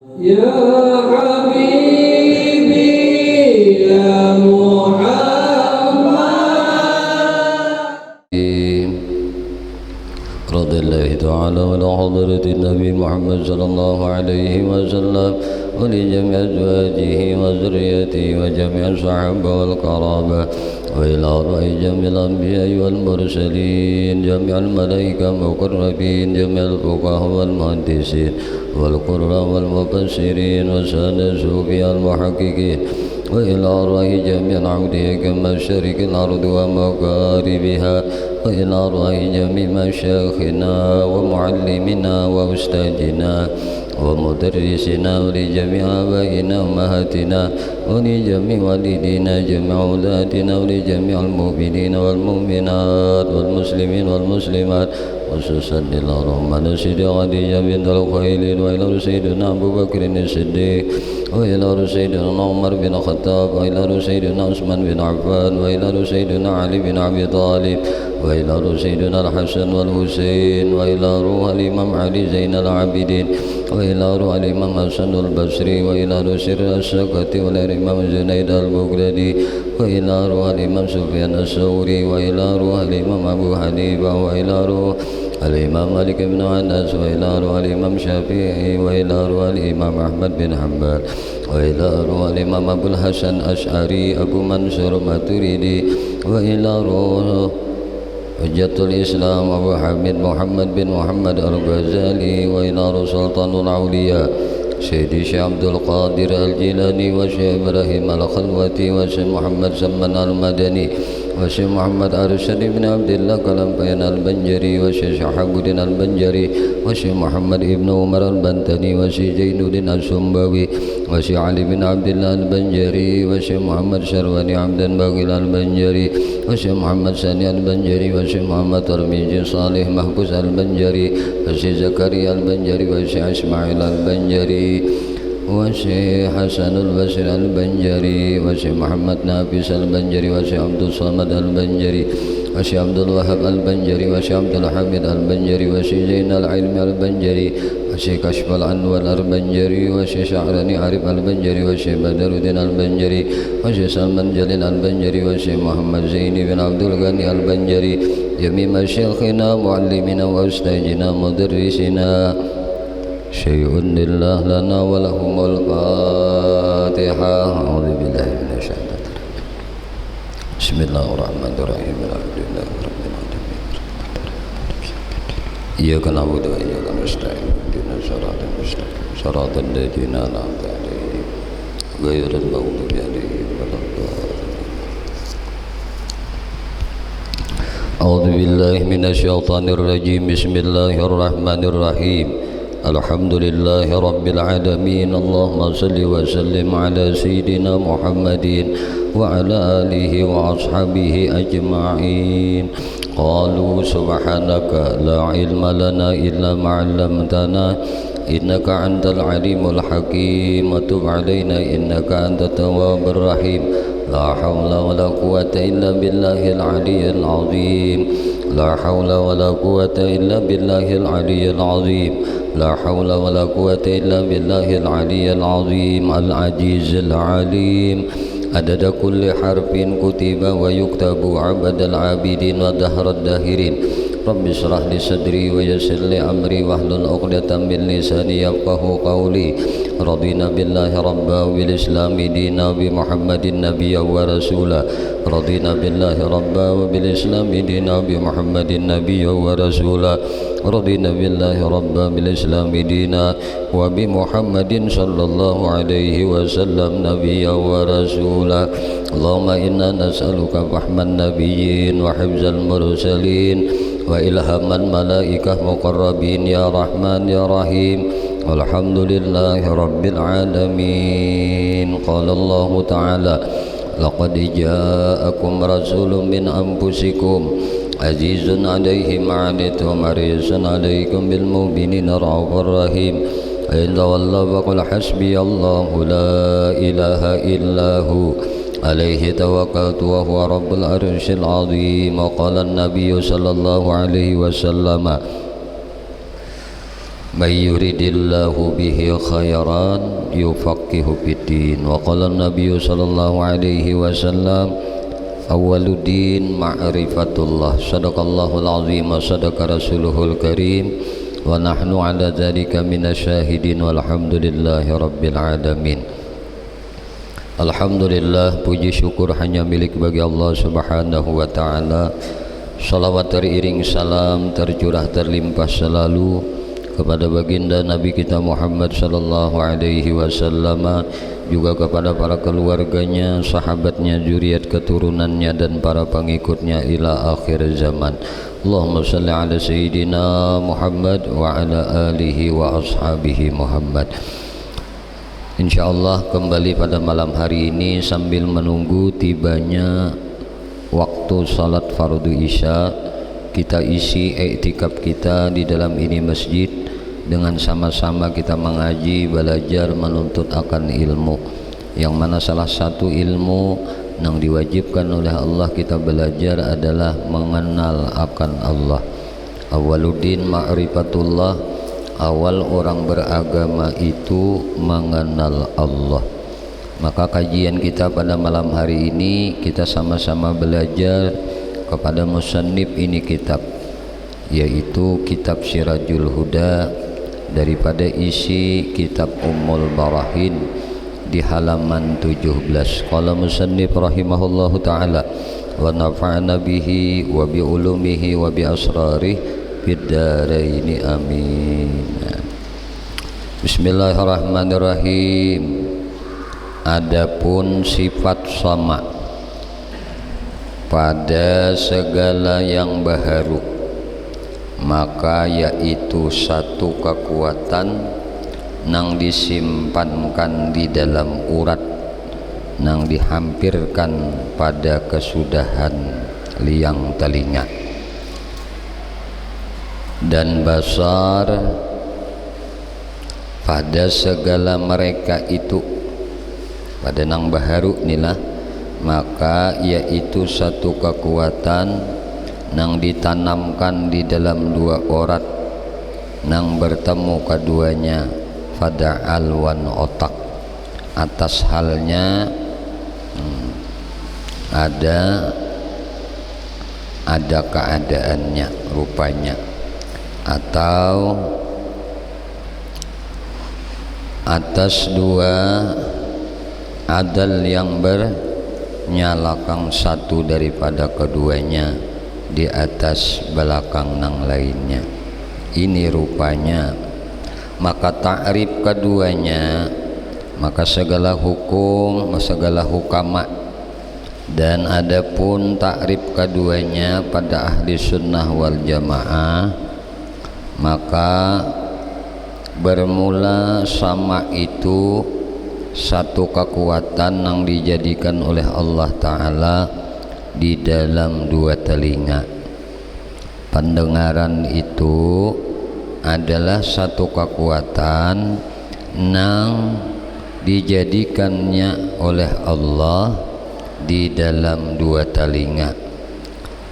يا حبيبي يا محمد رضي الله تعالى على حضرة النبي محمد صلى الله عليه وسلم ولجميع أزواجه وذريته وجميع الصحابة والقرابة وإلى رأي جميع الأنبياء والمرسلين جميع الملائكة المقربين جميع الفقهاء والمهندسين والقراء والمفسرين وسادة الصوفياء المحققين وإلى رأي جميع عبده كمشارق الأرض ومغاربها وإلى رأي جميع مشايخنا ومعلمنا وأستاذنا ومدرسنا ولجميع آبائنا وأمهاتنا ولجميع والدينا جميع أولادنا ولجميع المؤمنين والمؤمنات والمسلمين والمسلمات خصوصا إلى رحمن سيدي خديجة بنت الخويلد وإلى سيدنا أبو بكر الصديق وإلى سيدنا عمر بن الخطاب وإلى سيدنا عثمان بن عفان وإلى سيدنا علي بن أبي طالب وإلى سيدنا الحسن والحسين وإلى روح الإمام علي زين العابدين وإلى روح الإمام حسن البصري وإلى سر السكتي وإلى الإمام جنيد البغدادي وإلى روح الإمام سفيان الثوري وإلى روح الإمام أبو حنيفة وإلى روح الإمام مالك بن أنس وإلى روح الإمام شافعي وإلى روح الإمام أحمد بن حنبل وإلى روح الإمام أبو الحسن أشعري أبو منصور ماتريدي وإلى روح حجة الإسلام أبو حميد محمد بن محمد الغزالي وإلى روح سلطان الأولياء سيدي شيخ عبد القادر الجيلاني وشيخ إبراهيم الخلوتي وشيخ محمد سمن المدني وشيخ محمد أرشد بن عبد الله كلمبين البنجري وشيخ شحاب الدين البنجري وشيخ محمد ابن عمر البنتني وشيخ زين الدين السنبوي وشيخ علي بن عبد الله البنجري وشيخ محمد شرواني عبد باقل البنجري وشيخ محمد ساني البنجري وشيخ محمد ترميجي صالح محفوظ البنجري وشيخ زكريا البنجري وشيخ إسماعيل البنجري وشيخ حسن البصري البنجري وشيخ محمد نافس البنجري وشيخ عبد الصمد البنجري وشيخ عبد الوهاب البنجري وشيخ عبد الحميد البنجري وشيخ زين العلم البنجري وشيخ كشف الأنور البنجري وشيخ شعراني عارف البنجري وشيخ بدر الدين البنجري وشيخ سلمان جليل البنجري وشيخ محمد زيني بن عبد الغني البنجري جميع مشايخنا معلمنا وأستاذنا مدرسنا شيء لله لنا ولهم الفاتحة أعوذ بالله من الشيطان الرجيم بسم الله الرحمن الرحيم الحمد لله رب العالمين إياك نعبد وإياك نستعين اهدنا الصراط المستقيم صراط الذين أنعمت عليهم غير المغضوب عليهم ولا الضالين أعوذ بالله من الشيطان الرجيم بسم الله الرحمن الرحيم الحمد لله رب العالمين اللهم صل وسلم على سيدنا محمد وعلى آله وأصحابه أجمعين قالوا سبحانك لا علم لنا إلا ما علمتنا إنك أنت العليم الحكيم وتب علينا إنك أنت التواب الرحيم لا حول ولا قوة إلا بالله العلي العظيم لا حول ولا قوة إلا بالله العلي العظيم لا حول ولا قوة إلا بالله العلي العظيم العزيز العليم عدد كل حرف كتب ويكتب عبد العابدين ودهر الداهرين رب اشرح لي صدري ويسر لي أمري واحلل عقدة من لساني يفقهوا قولي رضينا بالله ربا وبالإسلام دينا وبمحمد نبيا ورسولا رضينا بالله ربا وبالإسلام دينا وبمحمد نبيا ورسولا رضينا بالله ربا بالإسلام دينا وبمحمد صلى الله عليه وسلم نبيا ورسولا اللهم إنا نسألك فهم النبيين وحفظ المرسلين وإلهام الملائكة مقربين يا رحمن يا رحيم والحمد لله رب العالمين قال الله تعالى لقد جاءكم رسول من أنفسكم عزيز عليه ما عنتم حريص عليكم بالمؤمنين رؤوف رحيم فإن تولوا فقل حسبي الله لا إله إلا هو عليه توكلت وهو رب العرش العظيم وقال النبي صلى الله عليه وسلم may yuridillahu bihi khairan yufaqihu fiddin. Wa qala an-nabiy sallallahu alaihi wasallam awwaluddin ma'rifatullah. Sadaqallahul azim wa sadaqa rasuluhul karim wa nahnu ala dzalika minasyahidin walhamdulillahi rabbil alamin. Alhamdulillah, puji syukur hanya milik bagi Allah subhanahu wa ta'ala. Salawat teriring salam tercurah terlimpah selalu kepada baginda Nabi kita Muhammad sallallahu alaihi wasallam, juga kepada para keluarganya, sahabatnya, zuriat keturunannya dan para pengikutnya ila akhir zaman. Allahumma salli ala sayyidina Muhammad wa ala alihi wa ashabihi Muhammad. Insyaallah kembali pada malam hari ini sambil menunggu tibanya waktu salat fardu isya, kita isi iktikaf kita di dalam ini masjid dengan sama-sama kita mengaji, belajar, menuntut akan ilmu, yang mana salah satu ilmu yang diwajibkan oleh Allah kita belajar adalah mengenal akan Allah. Awaluddin ma'rifatullah, awal orang beragama itu mengenal Allah. Maka kajian kita pada malam hari ini kita sama-sama belajar kepada musannif ini kitab, yaitu kitab Sirajul Huda daripada isi kitab Ummul Barahin di halaman 17. Qala musannif rahimahullahu ta'ala wa nafa'ana bihi wa bi ulumihi wa bi asrarih fid dharain amin. Bismillahirrahmanirrahim. Adapun sifat sama pada segala yang baharu, maka yaitu satu kekuatan nang disimpankan di dalam urat, nang dihampirkan pada kesudahan liang telinga, dan basar pada segala mereka itu, pada nang baharu nilah, maka yaitu satu kekuatan nang ditanamkan di dalam dua urat, nang bertemu keduanya pada alwan otak, atas halnya ada keadaannya, rupanya, atau atas dua adal yang bernyalakan satu daripada keduanya di atas belakang nang lainnya. Ini rupanya. Maka ta'rif keduanya, maka segala hukum, segala hukama, dan adapun ta'rif keduanya pada ahli sunnah wal jamaah, maka bermula sama itu satu kekuatan yang dijadikan oleh Allah Ta'ala di dalam dua telinga. Pendengaran itu adalah satu kekuatan yang dijadikannya oleh Allah di dalam dua telinga,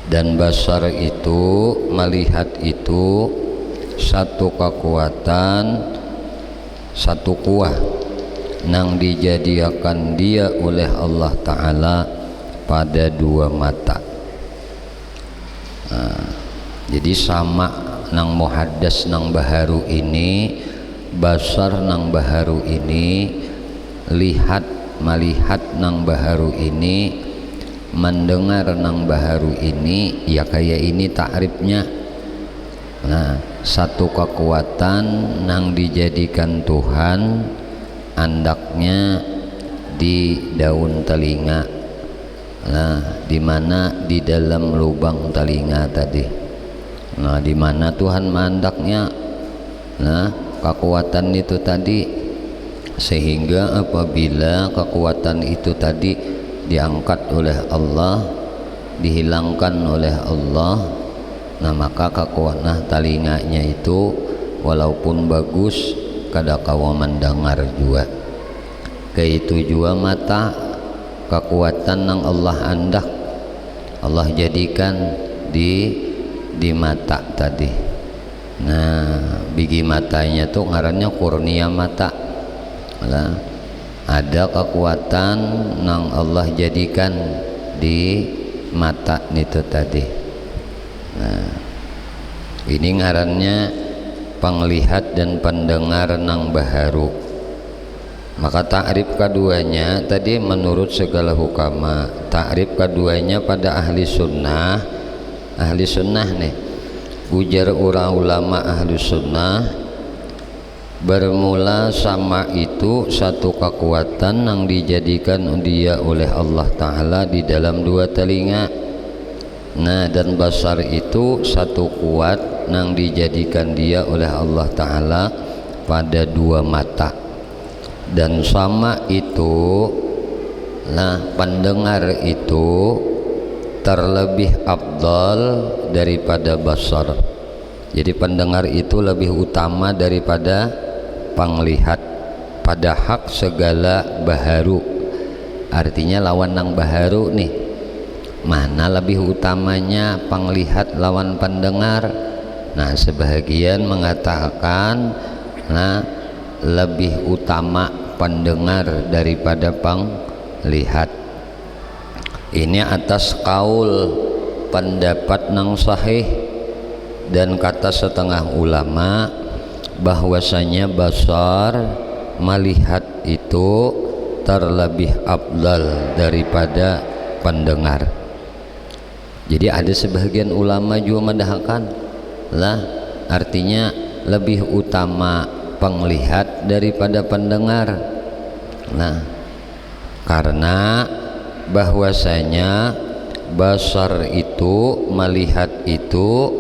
dan basar itu, melihat itu, satu kekuatan, satu kuah yang dijadikan dia oleh Allah Ta'ala pada dua mata. Jadi sama nang muhaddas nang baharu ini, basar nang baharu ini, melihat nang baharu ini, mendengar nang baharu ini, ya kayak ini takrifnya. Nah, satu kekuatan nang dijadikan Tuhan andaknya di daun telinga. Nah, di mana di dalam lubang telinga tadi. Nah, di mana Tuhan mandaknya, nah, kekuatan itu tadi, sehingga apabila kekuatan itu tadi diangkat oleh Allah, dihilangkan oleh Allah, nah maka kekuatan telinganya itu walaupun bagus kada kawa mendengar juga. Kaitu juga mata, kekuatan yang Allah andak, Allah jadikan di mata tadi. Nah, biji matanya tuh ngarannya kurnia mata. Nah, ada kekuatan nang Allah jadikan di mata itu tadi. Nah, ini ngarannya penglihat dan pendengar nang baharu. Maka takrif keduanya tadi menurut segala hukama, takrif keduanya pada ahli sunnah nih, ujar orang ulama ahli sunnah, bermula sama itu satu kekuatan yang dijadikan dia oleh Allah Ta'ala di dalam dua telinga. Nah, dan basar itu satu kuat yang dijadikan dia oleh Allah Ta'ala pada dua mata. Dan sama itu, nah, pendengar itu terlebih afdal daripada basar. Jadi pendengar itu lebih utama daripada penglihat pada hak segala baharu. Artinya lawan nang baharu nih, mana lebih utamanya penglihat lawan pendengar? Nah, sebahagian mengatakan nah lebih utama pendengar daripada penglihat. Ini atas kaul pendapat nang sahih dan kata setengah ulama bahwasanya basar melihat itu terlebih afdal daripada pendengar. Jadi ada sebagian ulama juga mendahkan lah, artinya lebih utama penglihat daripada pendengar. Nah, karena bahwasanya basar itu melihat itu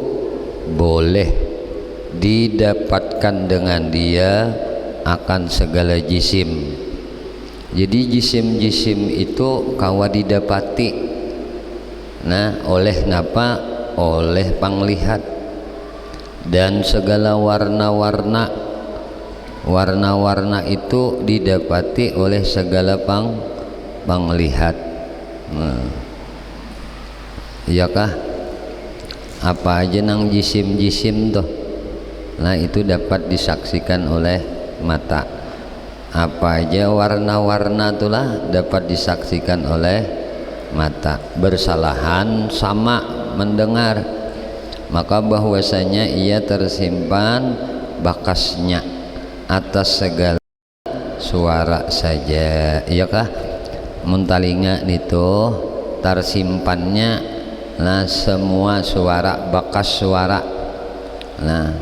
boleh didapatkan dengan dia akan segala jisim. Jadi jisim-jisim itu kawa didapati. Nah, oleh napa? Oleh penglihat. Dan segala warna-warna itu didapati oleh segala penglihat. Iyakah? Apa aja nang jisim-jisim tuh, nah itu dapat disaksikan oleh mata. Apa aja warna-warna itulah dapat disaksikan oleh mata. Bersalahan sama mendengar, maka bahwasanya ia tersimpan bakasnya atas segala suara saja. Iyakah? Muntalinga itu tersimpannya nah semua suara, bakas suara, nah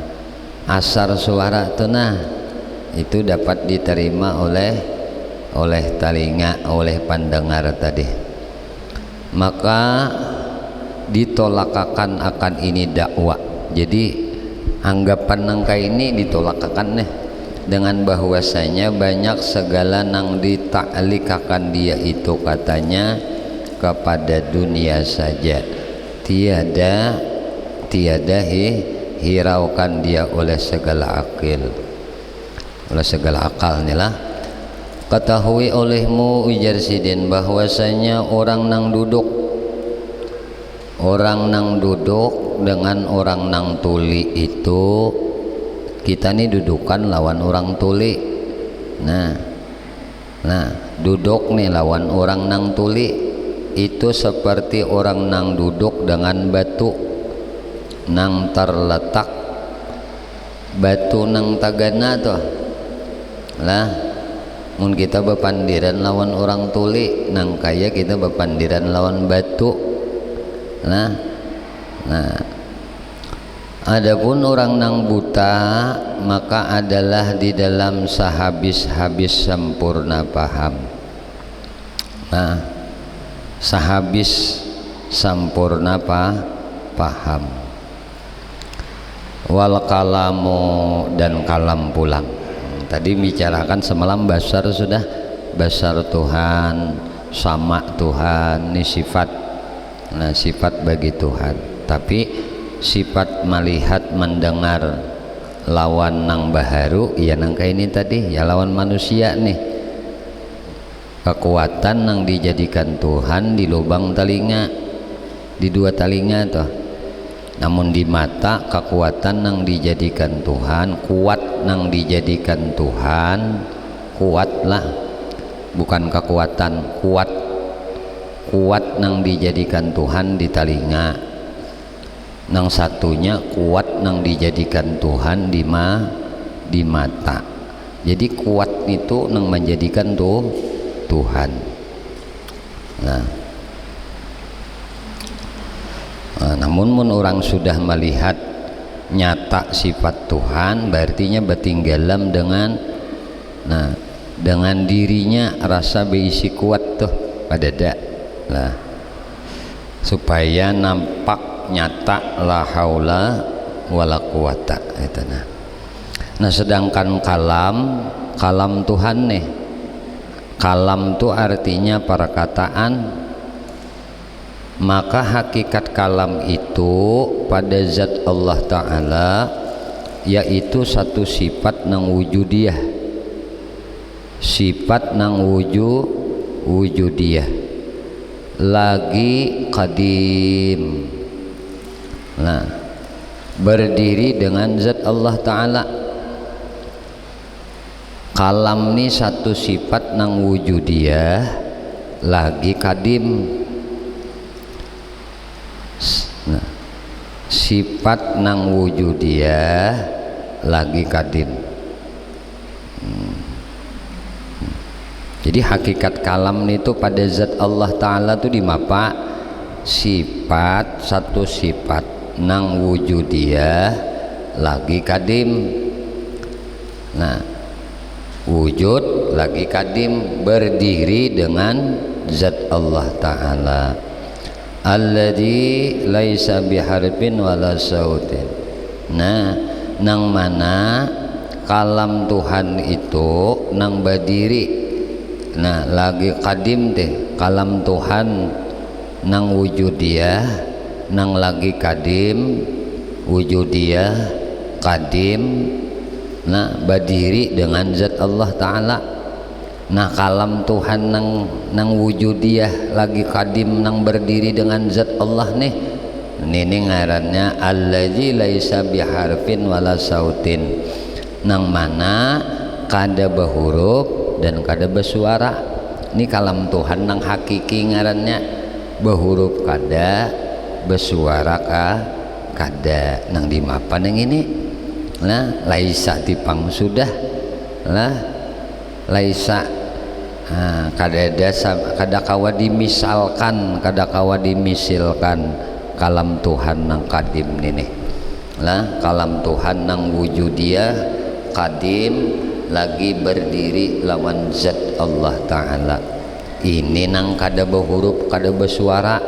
asar suara itu, nah itu dapat diterima oleh telinga, oleh pendengar tadi. Maka ditolakakan akan ini dakwah. Jadi anggapan nangka ini ditolakakan nih dengan bahwasanya banyak segala nang ditaklikakan dia itu katanya kepada dunia saja, tiada hiraukan dia oleh segala akil, oleh segala akal nih lah. Ketahui olehmu ujar sidin bahwasanya orang nang duduk dengan orang nang tuli itu, kita nih dudukan lawan orang tuli. Nah duduk nih lawan orang nang tuli itu seperti orang nang duduk dengan batu nang terletak, batu nang tagana tuh lah. Mun kita bepandiran lawan orang tuli, nang kaya kita bepandiran lawan batu. Nah adapun orang nang buta maka adalah di dalam sehabis-habis sempurna paham. Nah, sehabis sempurna paham. Wal kalamu dan kalam pulang. Tadi bicarakan semalam basar sudah, basar Tuhan, sama Tuhan, ini sifat. Nah, sifat bagi Tuhan. Tapi sifat melihat, mendengar lawan nang baharu, ya nang kayak ini tadi, ya lawan manusia nih. Kekuatan yang dijadikan Tuhan di lubang telinga, di dua telinga tuh, namun di mata kekuatan nang dijadikan Tuhan, kuat nang dijadikan Tuhan, kuatlah, bukan kekuatan, kuat nang dijadikan Tuhan di telinga, nang satunya kuat nang dijadikan Tuhan di mata. Jadi kuat itu nang menjadikan Tuhan. Namun orang sudah melihat nyata sifat Tuhan, berartinya bertinggalam dengan dirinya rasa berisi kuat tuh pada supaya nampak nyata la haula wala quwata itu. Sedangkan kalam Tuhan nih, kalam itu artinya perkataan, maka hakikat kalam itu pada zat Allah Ta'ala yaitu satu sifat nang wujudiyah, sifat nang wujudiyah lagi qadim, berdiri dengan zat Allah Ta'ala. Kalam ini satu sifat nang wujudiyah lagi kadim, sifat nang wujudiyah lagi kadim. Jadi hakikat kalam itu pada zat Allah Ta'ala itu dimapa sifat, satu sifat nang wujudiyah lagi kadim. Wujud lagi kadim, berdiri dengan zat Allah Ta'ala alladzi laisa biharfin wala sautin. Nang mana kalam Tuhan itu nang berdiri, lagi kadim teh kalam Tuhan nang wujudiyah, nang lagi kadim wujudiyah kadim, berdiri dengan zat Allah Ta'ala. Kalam Tuhan nang wujudiyah lagi kadim nang berdiri dengan zat Allah nih, ini ngarannya allazi laisa biharfin wala sautin, nang mana kada berhuruf dan kada bersuara. Ini kalam Tuhan nang hakiki ngarannya berhuruf kada, bersuara kada, nang dimapan yang ini laisa tipang sudah laisa kada kawa dimisalkan, kada kawa dimisilkan kalam Tuhan nang kadim ini. Kalam Tuhan nang wujudiyah kadim lagi berdiri lawan zat Allah Ta'ala. Ini nang kada berhuruf kada bersuara,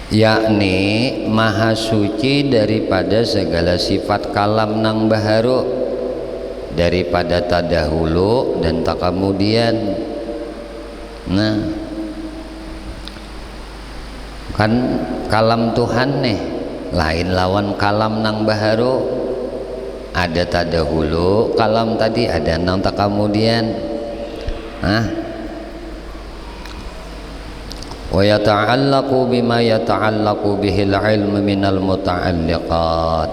yakni maha suci daripada segala sifat kalam nang baharu, daripada tadahulu dan tak kemudian. Kan kalam Tuhan nih lain lawan kalam nang baharu, ada tadahulu kalam tadi, ada nang tak kemudian. Wa yata'allaqu bima yata'allaqu bihil ilmu minal muta'alliqat,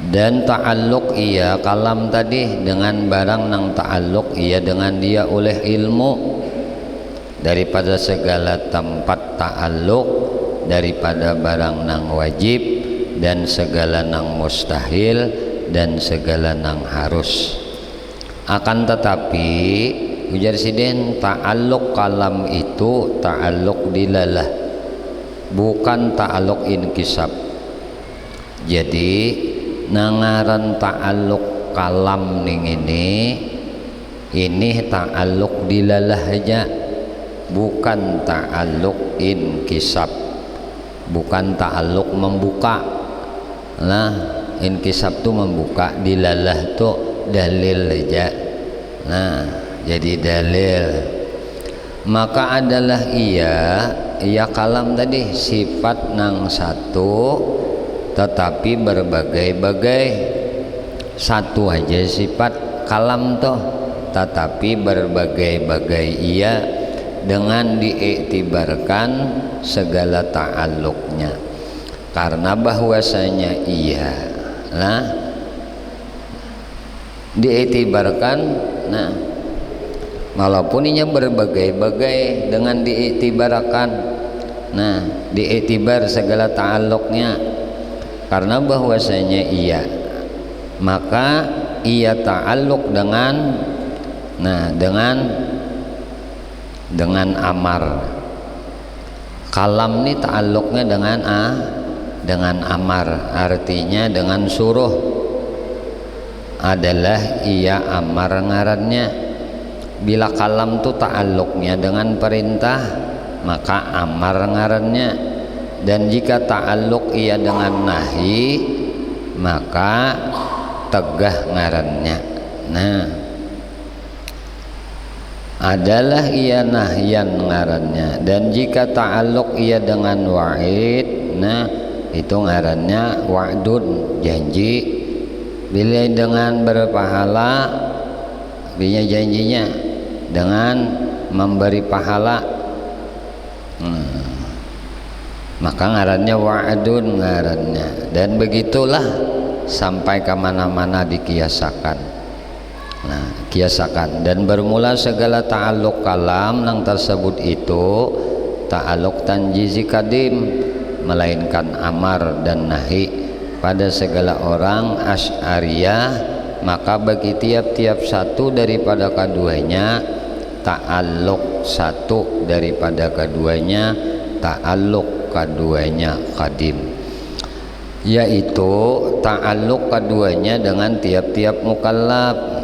dan ta'alluq ia kalam tadi dengan barang nang ta'alluq ia dengan dia oleh ilmu, daripada segala tempat ta'alluq, daripada barang nang wajib dan segala nang mustahil dan segala nang harus. Akan tetapi ujar siden ta'alluq kalam itu ta'alluq dilalah, bukan ta'alluq inkisab. Jadi nangaran ta'alluq kalam ning ini ta'alluq dilalah aja, bukan ta'alluq inkisab, bukan ta'alluq membuka. Inkisab tuh membuka, dilalah tuh dalil aja. Jadi dalil, maka adalah ia kalam tadi sifat nang satu tetapi berbagai-bagai. Satu aja sifat kalam toh tetapi berbagai-bagai ia dengan diiktibarkan segala ta'alluqnya, karena bahwasanya iya nah diiktibarkan, nah walaupun inya berbagai-bagai dengan diiktibarkan, nah diiktibar segala ta'alluqnya, karena bahwasanya iya maka ia ta'alluq dengan nah dengan amar. Kalam ini ta'alluqnya dengan amar, artinya dengan suruh, adalah ia amar ngarannya. Bila kalam tu ta'alluqnya dengan perintah maka amar ngarannya, dan jika ta'alluq ia dengan nahi maka tegah ngarannya. Nah adalah ia nahyan ngarannya, dan jika ta'alluq ia dengan wa'id, nah itu ngarannya wa'dun, janji. Bila dengan berpahala, bila janjinya dengan memberi pahala, maka ngarannya wa'dun ngarannya. Dan begitulah sampai kemana-mana dikiasakan. Nah, kiasakan, dan bermula segala ta'alluq kalam nang tersebut itu ta'alluq tanjizi kadim, melainkan amar dan nahi pada segala orang Asy'ariyah, maka bagi tiap-tiap satu daripada keduanya ta'alluq satu daripada keduanya ta'alluq keduanya kadim, yaitu ta'alluq keduanya dengan tiap-tiap mukallaf.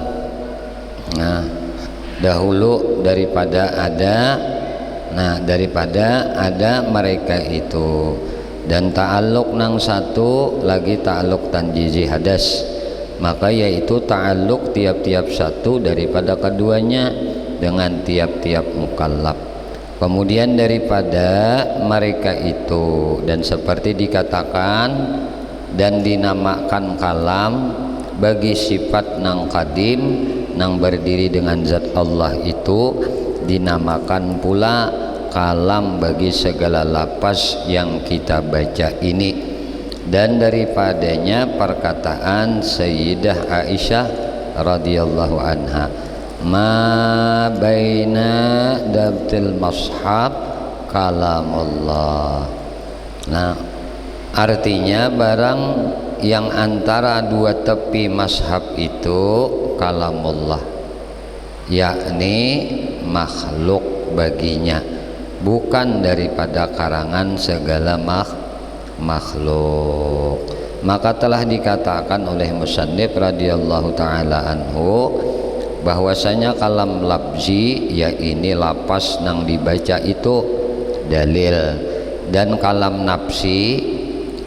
Nah, dahulu daripada ada mereka itu, dan ta'alluq nang satu lagi ta'alluq tanjizi hadas, maka yaitu ta'alluq tiap-tiap satu daripada keduanya dengan tiap-tiap mukallaf. Kemudian daripada mereka itu, dan seperti dikatakan dan dinamakan kalam bagi sifat nang kadim nang berdiri dengan zat Allah itu, dinamakan pula kalam bagi segala lapas yang kita baca ini. Dan daripadanya perkataan Sayyidah Aisyah radhiyallahu anha, ma baina dabtil mashab kalamullah. Nah artinya barang yang antara dua tepi mashab itu kalamullah, yakni makhluk baginya, bukan daripada karangan segala makhluk. Maka telah dikatakan oleh musannif radhiyallahu taala anhu bahwasanya kalam labzi, ya ini lapas nang dibaca itu dalil, dan kalam nafsi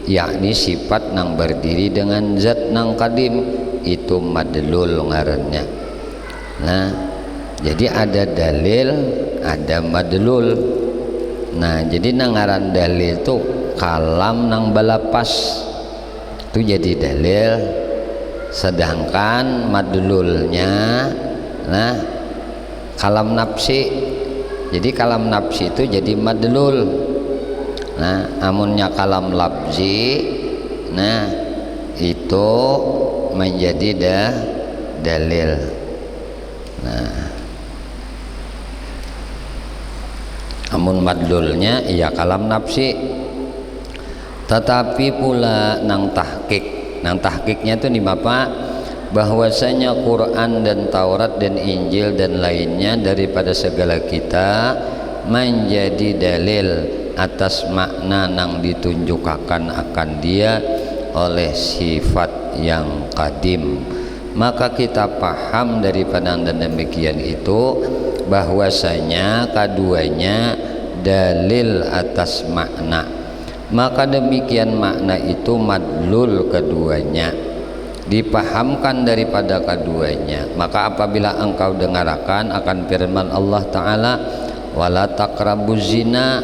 yakni sifat nang berdiri dengan zat nang kadim itu madlul ngarannya. Nah jadi ada dalil ada madlul. Nah jadi nang ngaran dalil itu kalam nang balapas itu jadi dalil, sedangkan madlulnya nah kalam nafsi, jadi kalam nafsi itu jadi madlul. Nah amunnya kalam labzi, nah itu menjadi dalil. Nah amun madlulnya iya kalam nafsi. Tetapi pula nang tahqiqnya itu nih Bapak, bahwasanya Quran dan Taurat dan Injil dan lainnya daripada segala kita menjadi dalil atas makna nang ditunjukkan akan dia oleh sifat yang kadim. Maka kita paham daripada dan demikian itu bahwasanya keduanya dalil atas makna. Maka demikian makna itu madlul keduanya, dipahamkan daripada keduanya. Maka apabila engkau dengarkan akan firman Allah Ta'ala, wala taqrabuz zina,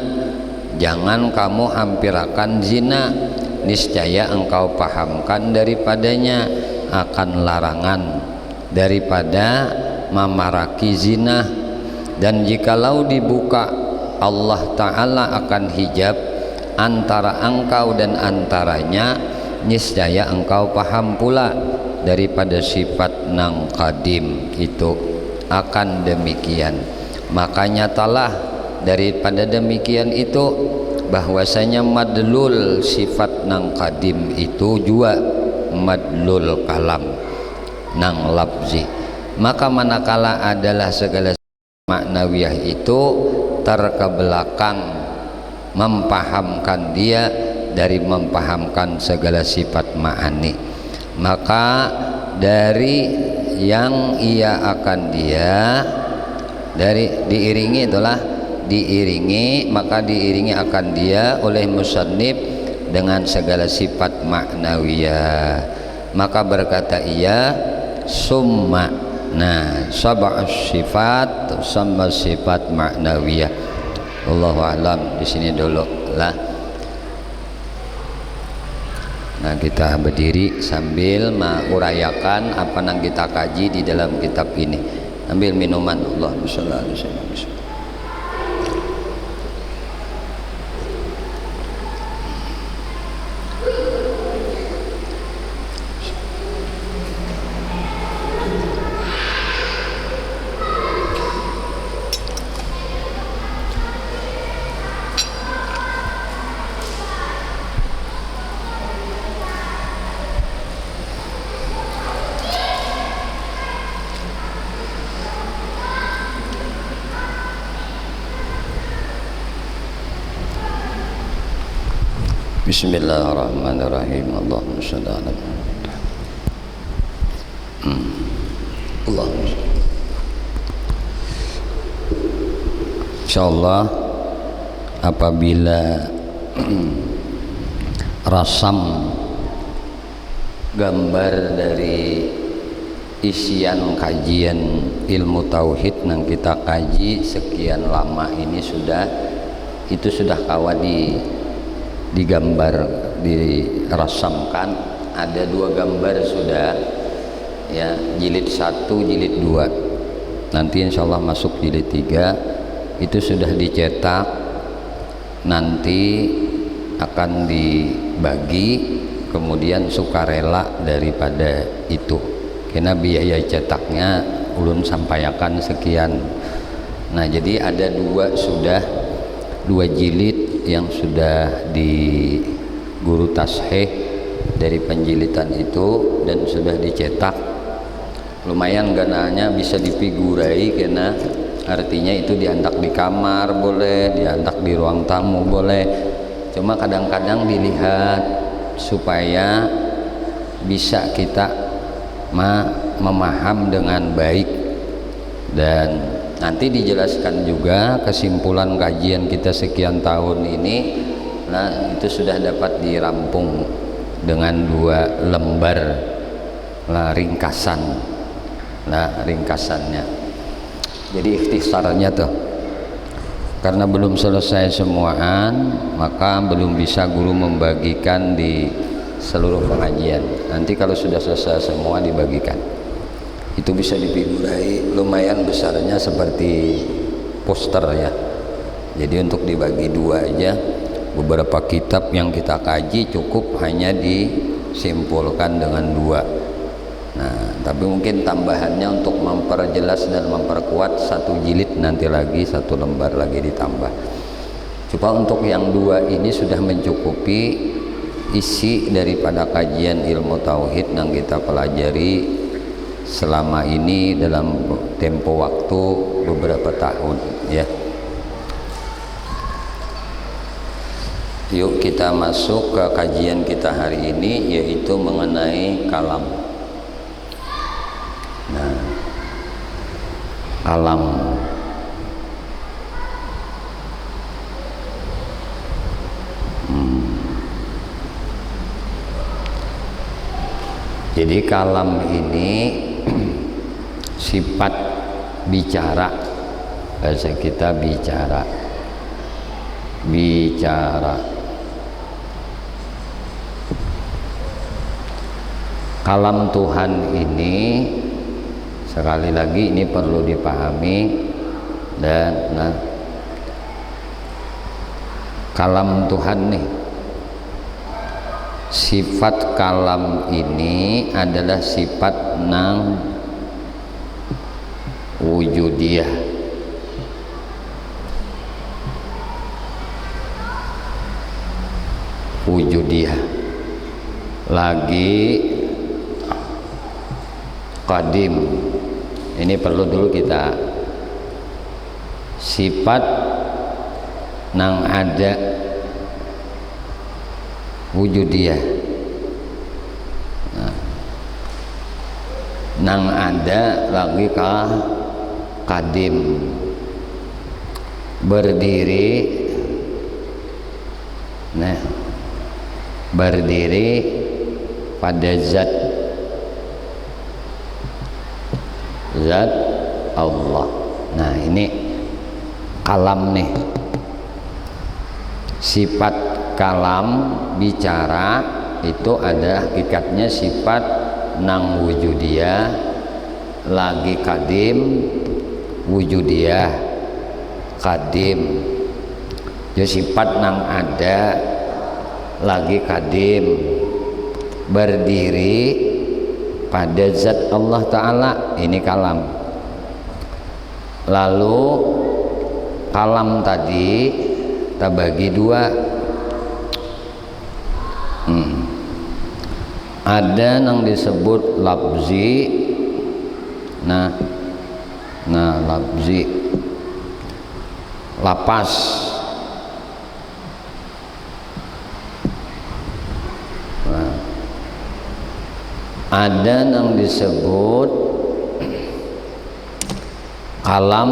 jangan kamu hampirakan zina, niscaya engkau pahamkan daripadanya akan larangan daripada memaraki zina. Dan jikalau dibuka Allah Ta'ala akan hijab antara engkau dan antaranya, niscaya engkau paham pula daripada sifat nang qadim itu akan demikian. Maka nyatalah daripada demikian itu bahwasanya madlul sifat nang qadim itu juga madlul kalam nang labzi. Maka manakala adalah segala maknawiyah itu terkebelakang mempahamkan dia dari mempahamkan segala sifat ma'ani, maka dari yang ia akan dia dari diiringi itulah diiringi, maka diiringi akan dia oleh musannif dengan segala sifat ma'nawiyah. Maka berkata ia summa, nah sab'us sifat sama sifat ma'nawiyah. Wallahu a'lam. Di sini dulu lah. Nah, kita berdiri sambil mengurayakan apa yang kita kaji di dalam kitab ini. Ambil minuman. Allahumma shalli ala sayyidina. Bismillahirrahmanirrahim. Allahumma shalli ala Allahumma insyaallah apabila rasam gambar dari isian kajian ilmu tauhid yang kita kaji sekian lama ini itu sudah kawa digambar, dirasamkan. Ada 2 gambar sudah ya, jilid 1, jilid 2, nanti insyaallah masuk jilid 3 itu sudah dicetak, nanti akan dibagi, kemudian sukarela daripada itu karena biaya cetaknya ulun sampaikan sekian. Nah, jadi ada 2 jilid yang sudah di guru tasheh dari penjilitan itu dan sudah dicetak. Lumayan gananya bisa dipigurai karena artinya itu diantak di kamar boleh, diantak di ruang tamu boleh. Cuma kadang-kadang dilihat supaya bisa kita memaham dengan baik, dan nanti dijelaskan juga kesimpulan kajian kita sekian tahun ini. Nah, itu sudah dapat dirampung dengan 2 lembar ringkasan. Nah, ringkasannya. Jadi ikhtisarnya tuh. Karena belum selesai semuaan, maka belum bisa guru membagikan di seluruh pengajian. Nanti kalau sudah selesai semua dibagikan. Itu bisa dipigurai, lumayan besarnya seperti poster ya. Jadi untuk dibagi 2 aja, beberapa kitab yang kita kaji cukup hanya disimpulkan dengan 2. Nah, tapi mungkin tambahannya untuk memperjelas dan memperkuat 1 jilid nanti lagi 1 lembar lagi ditambah. Cuma untuk yang 2 ini sudah mencukupi isi daripada kajian ilmu tauhid yang kita pelajari selama ini dalam tempo waktu beberapa tahun ya. Yuk kita masuk ke kajian kita hari ini, yaitu mengenai kalam. Nah, kalam jadi kalam ini sifat bicara, bahasa kita bicara. Kalam Tuhan ini, sekali lagi ini perlu dipahami, Dan kalam Tuhan nih, sifat kalam ini adalah sifat nang wujudiyah. Wujudiyah lagi qadim. Ini perlu dulu kita, sifat nang ada wujudiyah, nang ada lagi qadim, berdiri, berdiri pada zat Allah. Nah ini kalam nih, sifat kalam bicara itu ada hakikatnya sifat nang wujudiyah lagi qadim, wujudiyah qadim. Jadi sifat nang ada lagi qadim, berdiri pada zat Allah Ta'ala, ini kalam. Lalu kalam tadi kita bagi dua. Ada yang disebut labzi. Nah labzi, lapas. Ada yang disebut kalam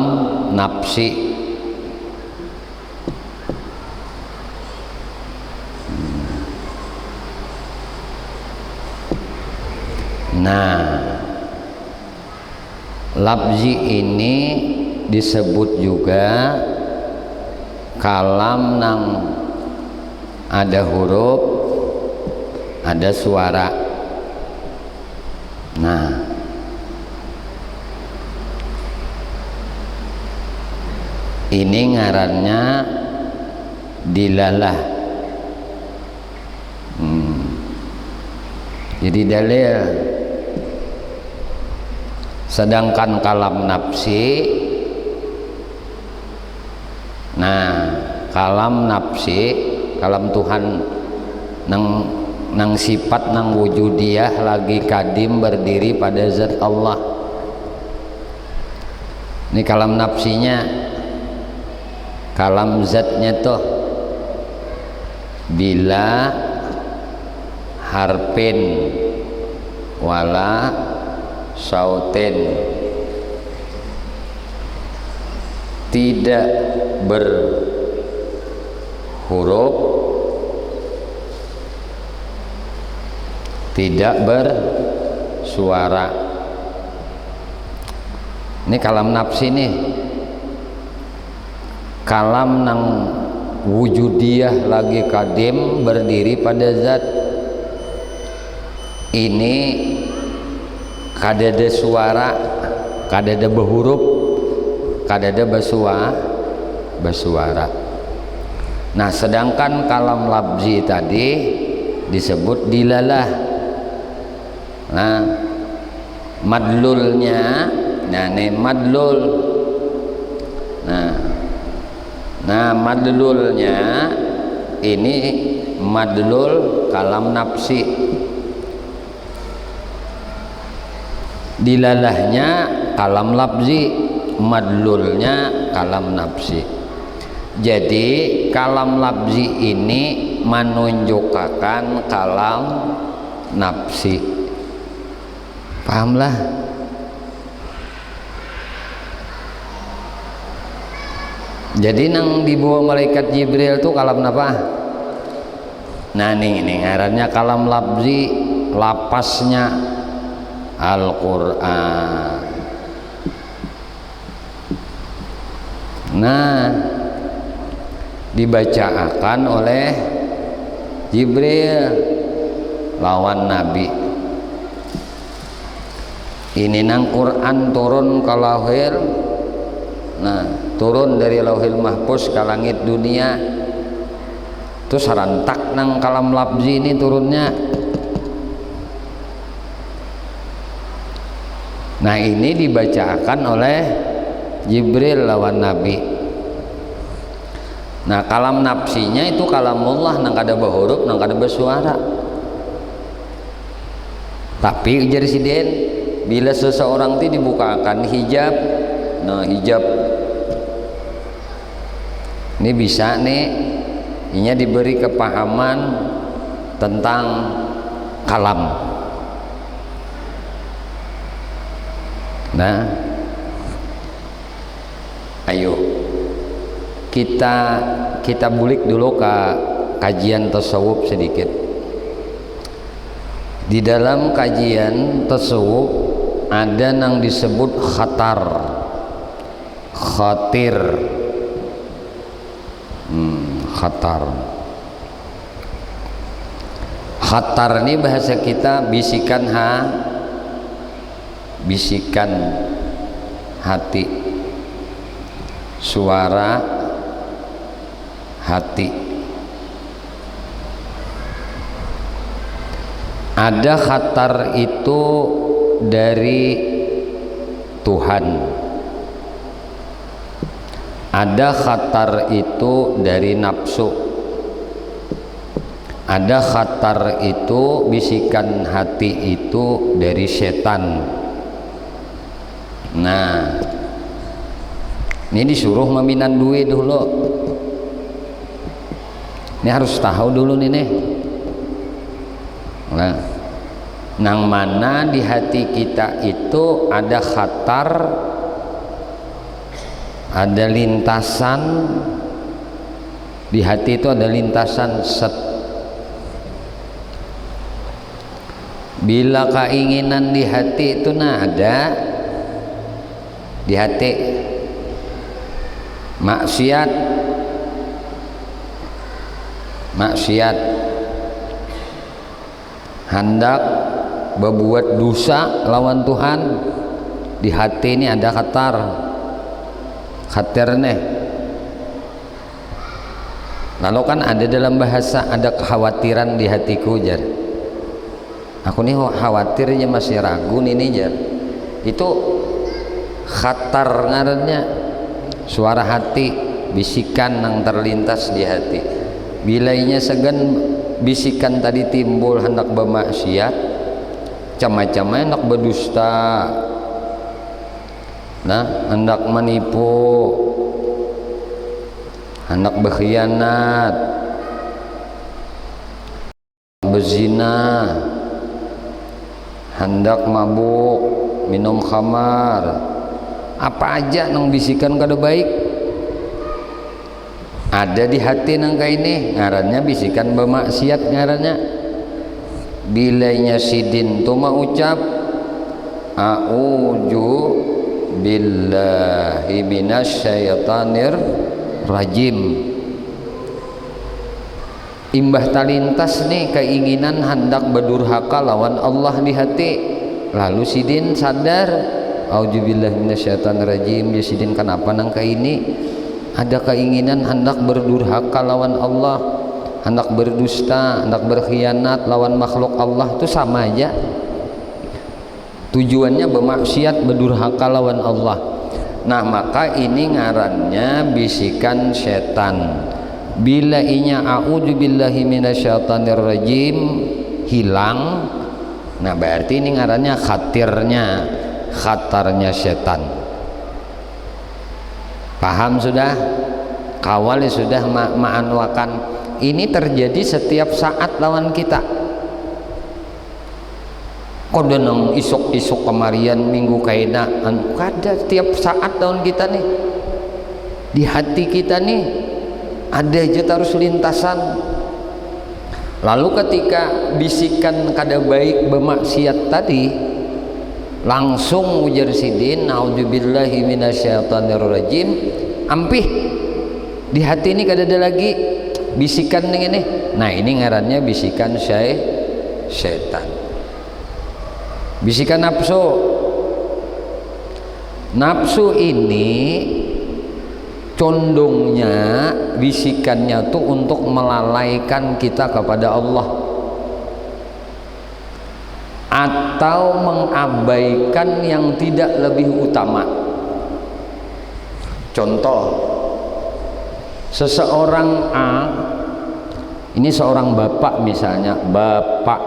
nafsi. Nah, labzi ini disebut juga kalam nang ada huruf, ada suara. Nah, ini ngarannya dilalah. Jadi dalil. Sedangkan kalam nafsi, nah kalam nafsi, kalam Tuhan nang sifat nang wujudiyah lagi qadim, berdiri pada zat Allah. Ini kalam nafsinya, kalam zatnya tuh bila harpin wala sautin, tidak berhuruf, tidak bersuara. Ini kalam nafsi nih, kalam nang wujudiyah lagi qadim, berdiri pada zat. Ini kadada suara, kadada berhuruf, kadada bersuara. Nah sedangkan kalam labzi tadi disebut dilalah. Nah madlulnya, nah ini madlul. Nah madlulnya ini madlul kalam nafsi. Dilalahnya kalam labzi, madlulnya kalam nafsi. Jadi kalam labzi ini menunjukkan kalam nafsi. Pahamlah? Jadi nang dibawa malaikat Jibril itu kalam apa? Nah ini ngarannya kalam labzi, lapasnya Al-Quran. Nah dibacakan oleh Jibril lawan Nabi. Ini nang Quran turun ke lahir Nah, turun dari Lauhil Mahfuz ke langit dunia, terus sarantak nang kalam labzi ini turunnya. Nah, ini dibacakan oleh Jibril lawan Nabi. Nah, kalam nafsinya itu kalamullah, nang kada bahuruf, nang kada bersuara. Tapi ujar Sidin, bila seseorang itu dibukakan hijab, nah hijab ini bisa nih, ini diberi kepahaman tentang kalam. Nah, ayo kita bulik dulu ke kajian tasawuf sedikit. Di dalam kajian tasawuf ada yang disebut khatir. Khatar ini bahasa kita bisikan hati, suara hati. Ada khatar itu dari Tuhan, ada khatar itu dari nafsu, ada khatar itu bisikan hati itu dari setan. Nah, ini disuruh meminan duit dulu. Ini harus tahu dulu nih. Nah, nang mana di hati kita itu ada khatar, ada lintasan. Di hati itu ada lintasan set. Bila keinginan di hati itu ada di hati maksiat hendak berbuat dosa lawan Tuhan, di hati ini ada khatir nih. Lalu kan ada dalam bahasa ada kekhawatiran di hatiku jar. Aku nih khawatirnya masih ragu nih jar. Itu khatar ngarannya, suara hati, bisikan yang terlintas di hati. Bilainya segan bisikan tadi timbul hendak bermaksiat, macam-macam hendak berdusta, nah hendak menipu, hendak berkhianat, berzina, hendak mabuk, minum khamar, apa aja nang bisikan kada baik ada di hati nang kayak ini, ngarannya bisikan bermaksiat ngarannya. Bilainya Sidin tu mau ucap a'udzu billahi minasyaitonir rajim, imbah talintas nih keinginan hendak berdurhaka lawan Allah di hati, lalu Sidin sadar a'udzu billahi minasyaitonir rajim. Ya Sidin kenapa nang kayak ini ada keinginan hendak berdurhaka lawan Allah, hendak berdusta, hendak berkhianat lawan makhluk Allah, itu sama aja tujuannya bermaksiat, berdurhaka lawan Allah. Nah, maka ini ngarannya bisikan setan. Bila inya a'udzu billahi minasyaitonir rajim hilang, nah berarti ini ngarannya khatarnya setan. Paham sudah? Kawali sudah ma'anwakan. Ini terjadi setiap saat lawan kita. Kode nang isuk-isuk kemarian minggu kaina kada tiap saat lawan kita nih. Di hati kita nih ada aja terus lintasan. Lalu ketika bisikan kada baik bermaksiat tadi, langsung ujar Sidin naudzubillahi minasyaitonir rajim, ampih di hati ini kada ada lagi bisikan ini. Nah, ini ngarannya bisikan setan, bisikan nafsu. Nafsu ini condongnya bisikannya tuh untuk melalaikan kita kepada Allah atau mengabaikan yang tidak lebih utama. Contoh, seseorang A, ini seorang bapak misalnya, bapak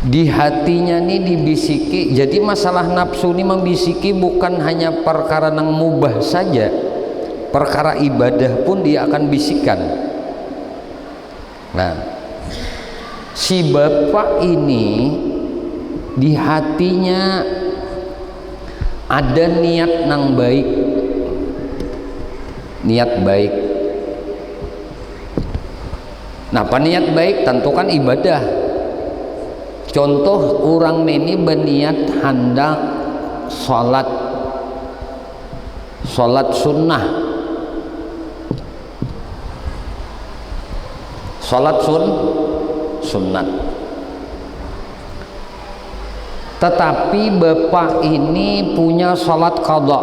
di hatinya nih dibisiki. Jadi masalah nafsu ini membisiki bukan hanya perkara yang mubah saja, perkara ibadah pun dia akan bisikan. Nah, si bapak ini di hatinya ada niat nang baik, niat baik. Nah, apa niat baik? Tentukan ibadah. Contoh, orang ini berniat hendak sholat sunnah, sholat sunnat. Tetapi bapak ini punya sholat qadha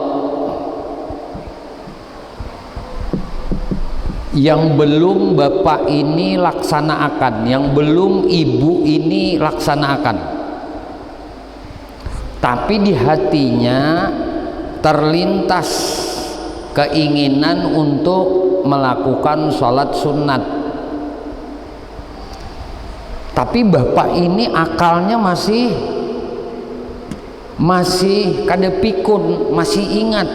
yang belum bapak ini laksanakan, yang belum ibu ini laksanakan. Tapi di hatinya terlintas keinginan untuk melakukan sholat sunnat. Tapi bapak ini akalnya masih kada pikun, masih ingat,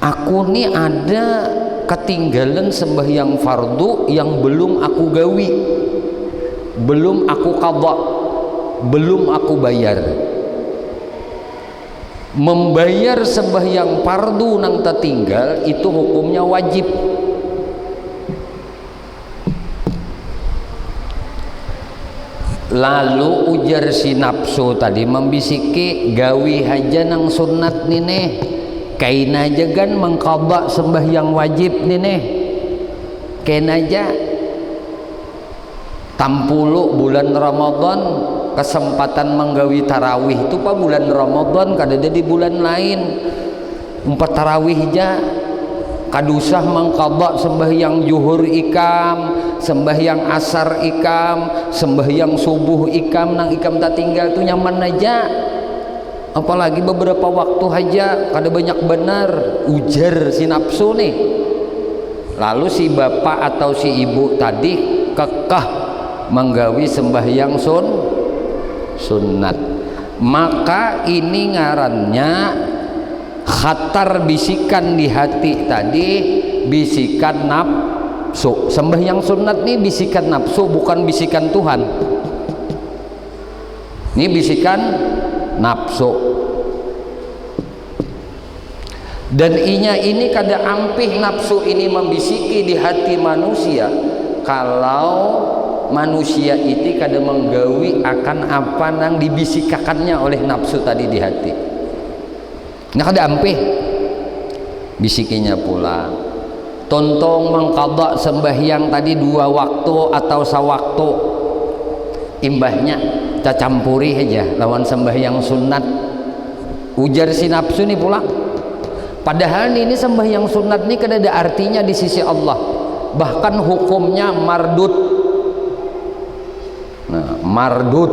aku nih ada ketinggalan sembahyang fardu yang belum aku gawi, belum aku qadha, belum aku bayar. Membayar sembahyang fardu nang tertinggal itu hukumnya wajib. Lalu ujar si nafsu tadi membisiki, gawi haja nang sunat nih, kain aja kan mengqadha sembahyang wajib nih, kain aja. Tampulu bulan Ramadan kesempatan menggawi tarawih itu pak bulan Ramadan, kada ada di bulan lain. Umpat tarawih aja kadusah mengqadha sembahyang zuhur ikam, sembahyang asar ikam, sembahyang subuh ikam, nang ikam tak tinggal tuh nyaman aja. Apalagi beberapa waktu aja kada banyak benar, ujar si nafsu nih. Lalu si bapak atau si ibu tadi kekeh menggawi sembahyang sunnat. Maka ini ngarannya khatar bisikan di hati tadi, bisikan nafsu. Sembahyang sunat nih bisikan nafsu, bukan bisikan Tuhan. Ini bisikan nafsu. Dan inya ini kada ampih nafsu ini membisiki di hati manusia kalau manusia itu kada menggawi akan apa nang dibisikakannya oleh nafsu tadi di hati. Nah kada ampih bisikinya pula. Tontong mengqadha sembahyang tadi 2 waktu atau sawaktu, imbahnya cacampuri aja lawan sembahyang sunat. Ujar si nafsu nih pula, padahal ini sembahyang sunat ini kada ada artinya di sisi Allah, bahkan hukumnya mardud. Nah, mardud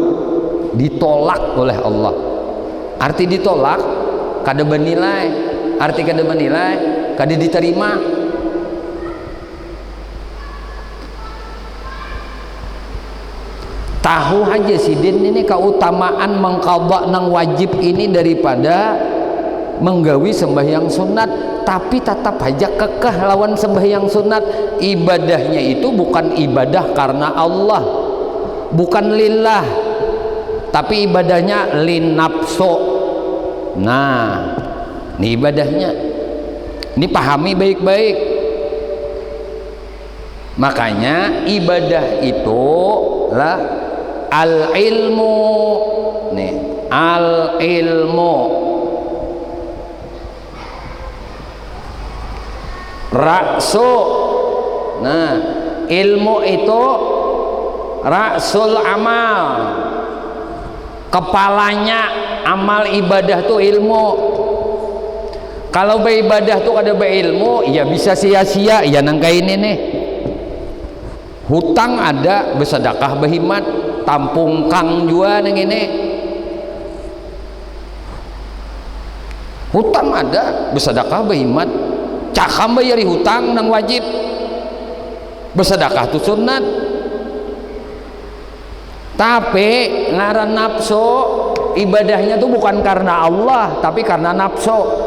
ditolak oleh Allah. Arti ditolak kada bernilai, arti kada bernilai kada diterima. Tahu aja si din ini keutamaan mengqadha nang wajib ini daripada menggawi sembahyang sunat, tapi tetap aja kekeh lawan sembahyang sunat. Ibadahnya itu bukan ibadah karena Allah, bukan lillah, tapi ibadahnya lin nafsu. Nah, ini ibadahnya, ini pahami baik-baik. Makanya ibadah itu lah al ilmu, nih al ilmu, raksu. Nah, ilmu itu raksul amal, kepalanya amal ibadah tuh ilmu. Kalau beribadah tuh ada berilmu, ya bisa sia-sia. Ya nangka ini nih. Hutang ada, bersedekah berhimat, tampung kang jua nang ini. Hutang ada, bersedekah berhimat, cakam bayari hutang nang wajib. Bersedekah tuh sunat. Tapi ngaran nafsu, ibadahnya tuh bukan karena Allah, tapi karena nafsu.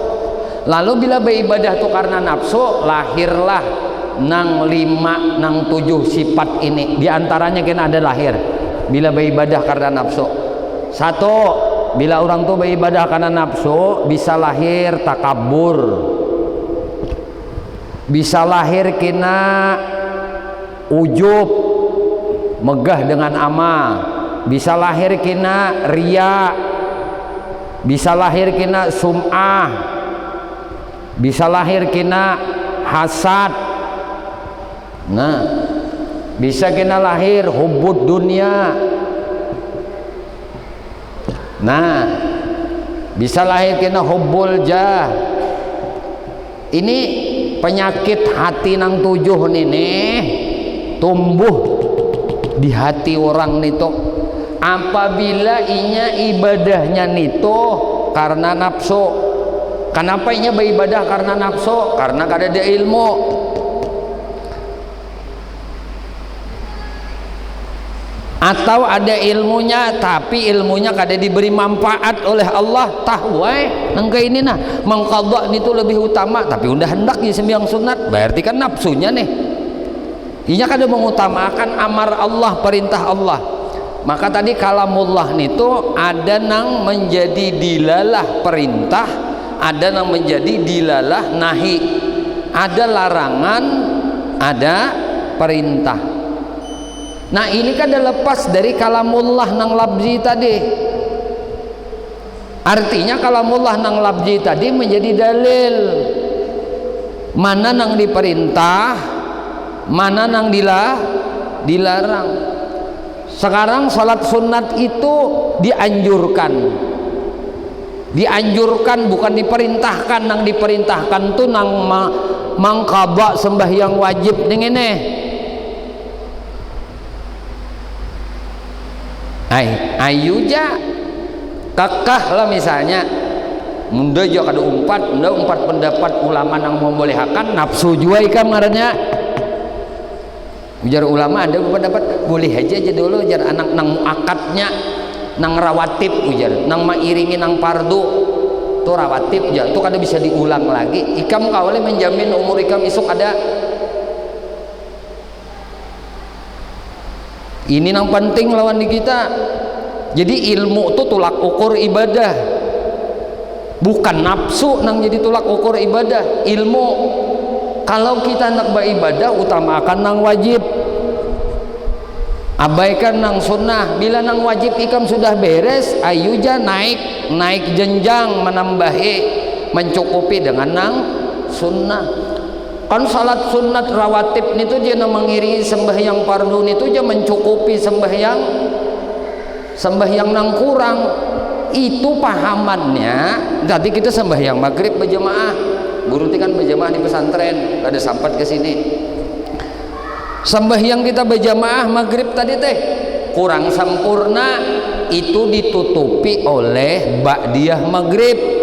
Lalu bila beribadah tuh karena nafsu, lahirlah nang 5, nang 7 sifat ini. Di antaranya kan ada lahir bila beribadah karena nafsu. 1, bila orang tuh beribadah karena nafsu, bisa lahir takabur, bisa lahir kena ujub, megah dengan amal, bisa lahir kena riya, bisa lahir kena sum'ah, bisa lahir kena hasad. Nah, bisa kena lahir hubbud dunia. Nah, bisa lahir kena hubbul jah. Ini penyakit hati nang 7 nih tumbuh di hati orang nito apabila inya ibadahnya nito karena nafsu. Kenapa inya beribadah karena nafsu? Karena kada ada ilmu. Atau ada ilmunya tapi ilmunya kada diberi manfaat oleh Allah. Tahu nangka ini nah mengqadha itu lebih utama, tapi udah hendak di sembahyang sunat, berarti kan nafsunya nih. Inya kada mengutamakan amar Allah, perintah Allah. Maka tadi kalamullah itu ada nang menjadi dilalah perintah, ada yang menjadi dilalah nahi, ada larangan, ada perintah. Nah ini kan ada lepas dari kalamullah nang labzi tadi. Artinya kalamullah nang labzi tadi menjadi dalil mana nang diperintah, mana nang dilarang. Sekarang salat sunat itu dianjurkan, bukan diperintahkan. Nang diperintahkan tuh nang mangkaba sembahyang wajib dengan ini. Ayu ja kakah lah misalnya munda jo kada umpat pendapat ulama nang membolehkan nafsu jua ikam ngarannya. Ujar ulama ada pendapat boleh aja dulu ujar anak nang muakatnya nang rawatib ujar nang mairingi nang fardu tuh rawatib ujar tuh kada bisa diulang lagi. Ikam kawale menjamin umur ikam isuk ada. Ini yang penting lawan di kita. Jadi ilmu itu tolak ukur ibadah, bukan nafsu nang jadi tolak ukur ibadah. Ilmu, kalau kita nak beribadah utamakan nang wajib, abaikan nang sunnah. Bila nang wajib ikam sudah beres, ayo ja naik jenjang, menambahi, mencukupi dengan nang sunnah. Kan salat sunat rawatib itu dia mengiringi sembahyang fardu itu dia mencukupi sembahyang nang kurang. Itu pahamannya. Tadi kita sembahyang maghrib berjamaah, guru kan berjamaah di pesantren, ada sampat ke sini. Sembahyang kita berjamaah maghrib tadi teh kurang sempurna, itu ditutupi oleh ba'diyah maghrib.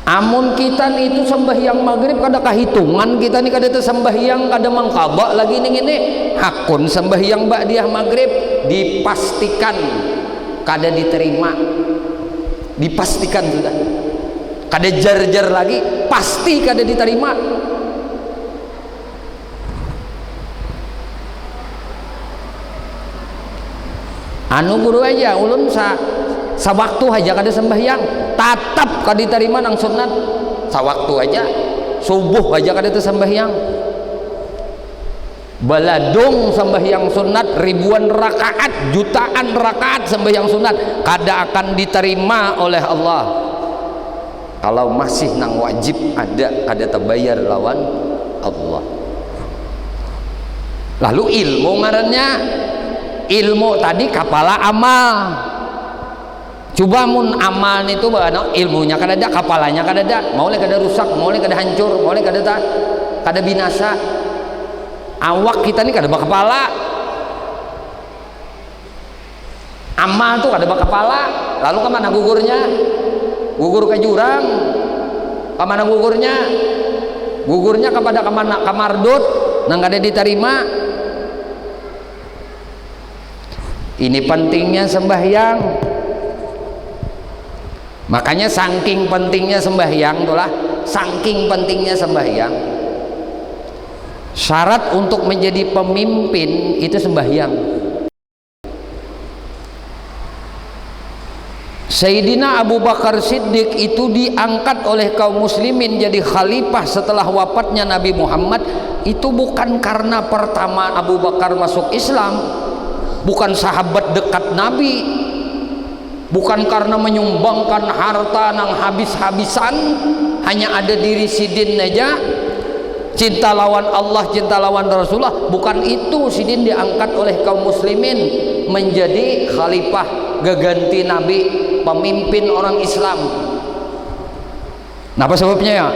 Amun kita itu sembahyang maghrib kada kahitungan kita nih kada sembahyang kada mangqadha lagi ning ini hakun sembahyang ba'diyah maghrib dipastikan kada diterima, dipastikan sudah kada jar-jar lagi, pasti kada diterima. Anu guru aja ulun sawaktu aja kada sembahyang tatap kada diterima nang sunat, sawaktu aja subuh aja kada sembahyang, baladung sembahyang sunat ribuan rakaat, jutaan rakaat sembahyang sunat kada akan diterima oleh Allah. Kalau masih nang wajib ada kada terbayar lawan Allah. Lalu ilmu ngarannya, ilmu tadi kapala amal. Coba mun amal itu ilmunya kada ada, kapalanya kada ada, mau kada rusak, mau kada hancur, mau kada binasa. Awak kita ini kada bakapala. Amal tuh kada bakapala. Lalu kemana gugurnya? Gugur ke jurang. Kemana gugurnya? Gugurnya kepada kamardut nang kada diterima. Ini pentingnya sembahyang. Makanya saking pentingnya sembahyang itulah, saking pentingnya sembahyang, syarat untuk menjadi pemimpin itu sembahyang. Sayyidina Abu Bakar Siddiq itu diangkat oleh kaum muslimin jadi khalifah setelah wafatnya Nabi Muhammad. Itu bukan karena pertama Abu Bakar masuk Islam, bukan sahabat dekat Nabi, bukan karena menyumbangkan harta nang habis-habisan, hanya ada diri sidin aja, cinta lawan Allah, cinta lawan Rasulullah. Bukan itu sidin diangkat oleh kaum muslimin menjadi khalifah, geganti Nabi, pemimpin orang Islam. Apa sebabnya ya?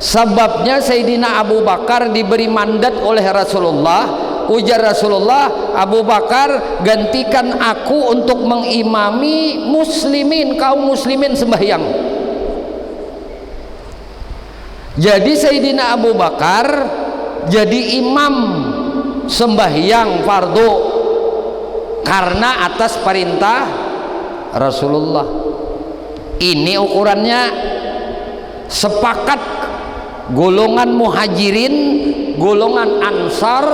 Sebabnya Sayyidina Abu Bakar diberi mandat oleh Rasulullah. Ujar Rasulullah, Abu Bakar gantikan aku untuk mengimami muslimin, kaum muslimin sembahyang. Jadi Sayyidina Abu Bakar jadi imam sembahyang fardu karena atas perintah Rasulullah. Ini ukurannya. Sepakat golongan muhajirin, golongan ansar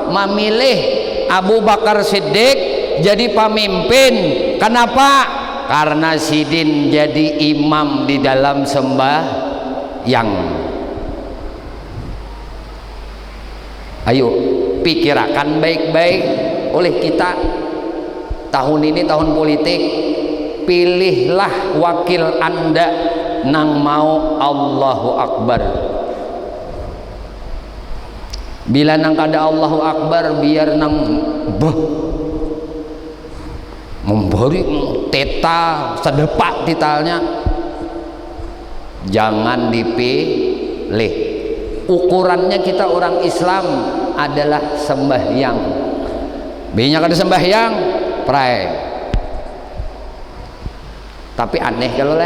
memilih Abu Bakar Siddiq jadi pemimpin. Kenapa? Karena sidin jadi imam di dalam sembahyang. Ayo pikirkan baik-baik oleh kita. Tahun ini tahun politik, pilihlah wakil Anda nang mau Allahu Akbar. Bila nang kada Allahu Akbar, biar nang memberi teta sedepak titalnya, jangan dipilih. Ukurannya kita orang Islam adalah sembahyang. Binya kada sembahyang, pray. Tapi aneh kalau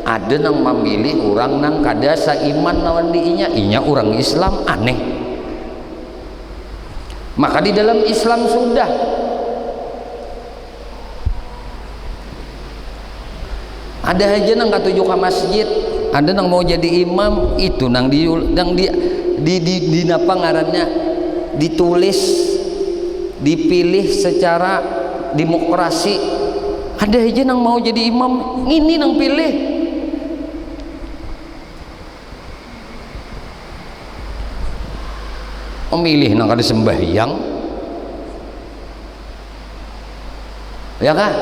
ada nang memilih orang nang kada seiman lawan diinya, inya orang Islam, aneh. Maka di dalam Islam sudah ada aja nang katuju ke masjid, ada nang mau jadi imam, itu nang di napa ngarannya, ditulis, dipilih secara demokrasi. Ada aja nang mau jadi imam, ini nang pilih. Memilih nang kada sembahyang, ya kah?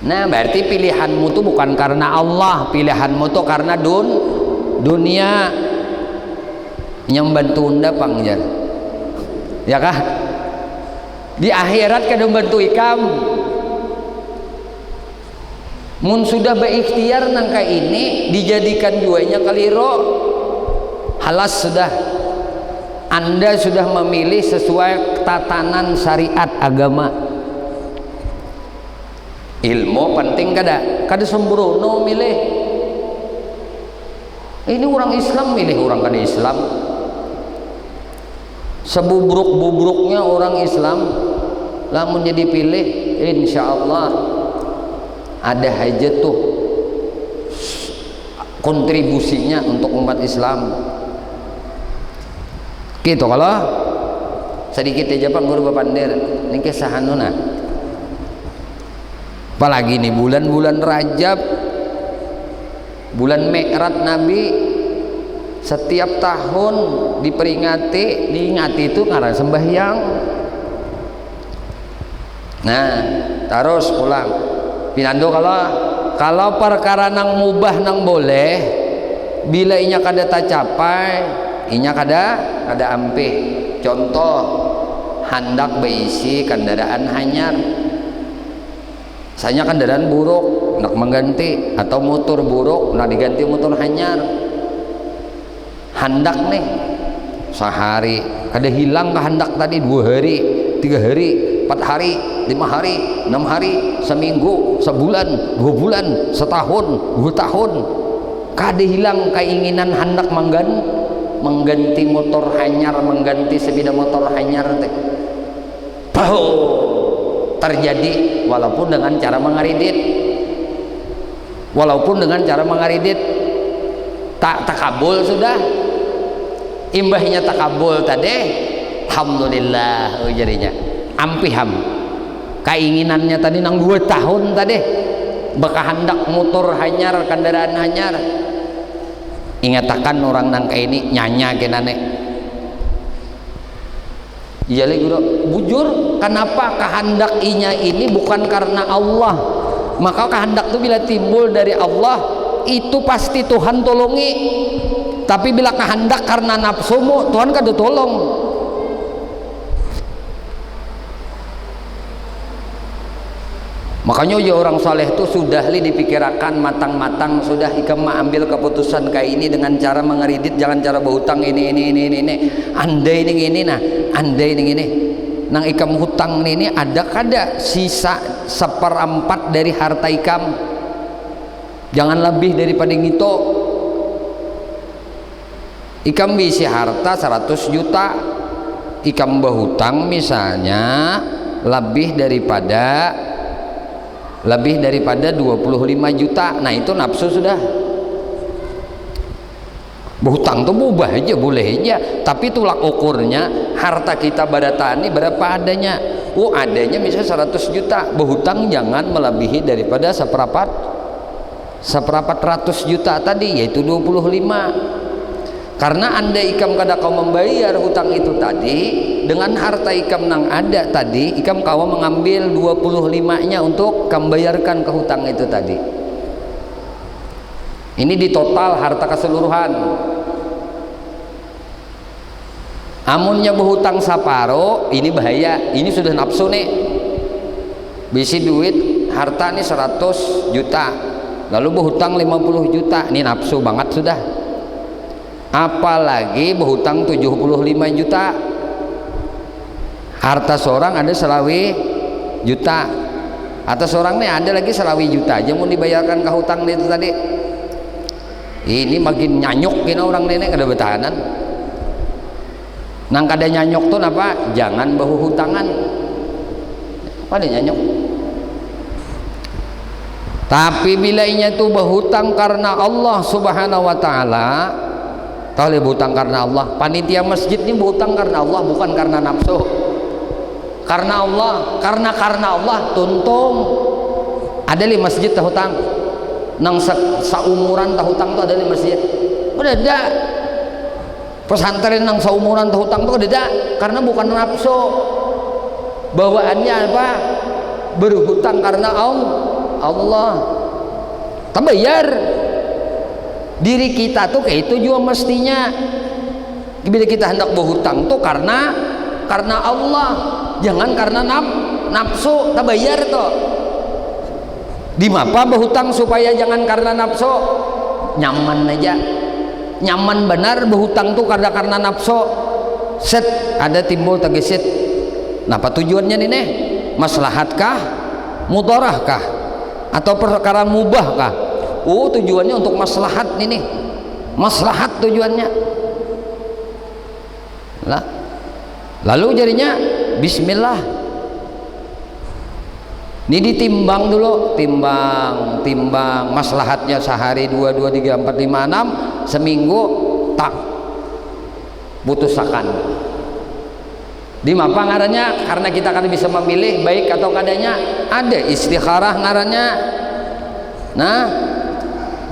Nah, berarti pilihanmu tuh bukan karena Allah, pilihanmu tuh karena dunia yang bantu unda pangjar, ya kah? Di akhirat kada bantu ikam. Mun sudah berikhtiar nangka ini dijadikan juanya kaliro, halas sudah. Anda sudah memilih sesuai tatanan syariat agama. Ilmu penting kada sembrono milih. Ini orang Islam milih orang kada Islam. Sebubruk-bubruknya orang Islam, lamun jadi pilih, insya Allah ada aja tuh kontribusinya untuk umat Islam. Gitu kalau sedikit aja Pak Guru Bapandir ini kesahan nuna. Apalagi nih bulan-bulan Rajab, bulan Mi'raj Nabi, setiap tahun diingati itu karena sembahyang. Nah, terus pulang. Pinando kalau perkara nang mubah nang boleh, bila inya kada tacapai, inya kada ampih. Contoh, hendak berisi kendaraan hanyar, Misalnya kendaraan buruk nak mengganti, atau motor buruk nak diganti motor hanyar. Handak nih sehari kada hilang ke handak tadi 2 hari 3 hari 4 hari 5 hari 6 hari seminggu sebulan 2 bulan setahun 2 tahun kada hilang keinginan handak mengganti motor hanyar, mengganti sepeda motor hanyar teh. Terjadi walaupun dengan cara mengaridit tak takabul sudah, imbahnya takabul tadi alhamdulillah jadinya ampiham keinginannya tadi nang 2 tahun tadi bakal hendak motor hanyar, kendaraan hanyar. Ingatakan orang nang kayak ini nyanya kenane iya lagi bujur. Kenapa kehendak inya ini bukan karena Allah? Maka kehendak itu bila timbul dari Allah itu pasti Tuhan tolongi. Tapi bila kehendak karena nafsumu, Tuhan kada tolong. Makanya ya orang saleh itu sudah dipikirkan matang-matang, sudah ikam ambil keputusan kayak ini dengan cara mengeridit, jangan cara berhutang ini. Andai ini nah, andai ini. Nang ikam hutang ini ada kada sisa 1/4 dari harta ikam. Jangan lebih daripada itu. Ikam bisi harta 100 juta, ikam berhutang misalnya lebih daripada 25 juta. Nah itu nafsu sudah. Berhutang tuh mubah aja, boleh aja, tapi tolak ukurnya harta kita badatani berapa adanya. Adanya misalnya 100 juta, berhutang jangan melebihi daripada seperempat 100 juta tadi, yaitu 25. Karena anda ikam kada kau membayar hutang itu tadi, dengan harta ikam nang ada tadi, ikam kau mengambil 25-nya untuk membayarkan ke hutang itu tadi. Ini di total harta keseluruhan. Amunnya berhutang saparo, ini bahaya. Ini sudah nafsu nih. Bisi duit harta nih 100 juta, lalu berhutang 50 juta, ini nafsu banget sudah. Apalagi berhutang 75 juta. Harta seorang ada selawi juta, atau seorang nih ada lagi selawi juta aja mau dibayarkan ke hutang itu tadi. Ini makin nyanyuk gini orang nenek kada bertahanan. Nang kada nyanyuk tuh apa? Jangan berhutangan. Apa dia nyanyuk? Tapi bila inya tuh berhutang karena Allah Subhanahu wa taala, tahu berhutang karena Allah. Panitia masjid ini berhutang karena Allah, bukan karena nafsu. Karena Allah, karena Allah tuntung. Ada di masjid tahutang nang saumuran tahutang tuh ada di masjid. Udah ada pesantren nang saumuran tahutang tuh ada, karena bukan nafsu. Bawaannya apa? Berhutang karena Allah. Terbayar. Diri kita tuh kayak itu juga mestinya. Bila kita hendak berhutang tuh karena Allah, jangan karena nafsu. Terbayar tuh. Di mapa berhutang supaya jangan karena nafsu, nyaman aja, nyaman benar. Berhutang tuh karena nafsu, set ada timbul tagesit. Napa tujuannya ini? Maslahatkah, mudarahkah, atau perkara mubahkah? Tujuannya untuk maslahat ini, maslahat tujuannya. Lalu jadinya bismillah. Ini ditimbang dulu, timbang maslahatnya sehari 2, 3, 4, 5, 6, seminggu tak putusakan. Di apa ngarannya? Karena kita kan bisa memilih baik atau kadanya, ada istikharah ngarannya.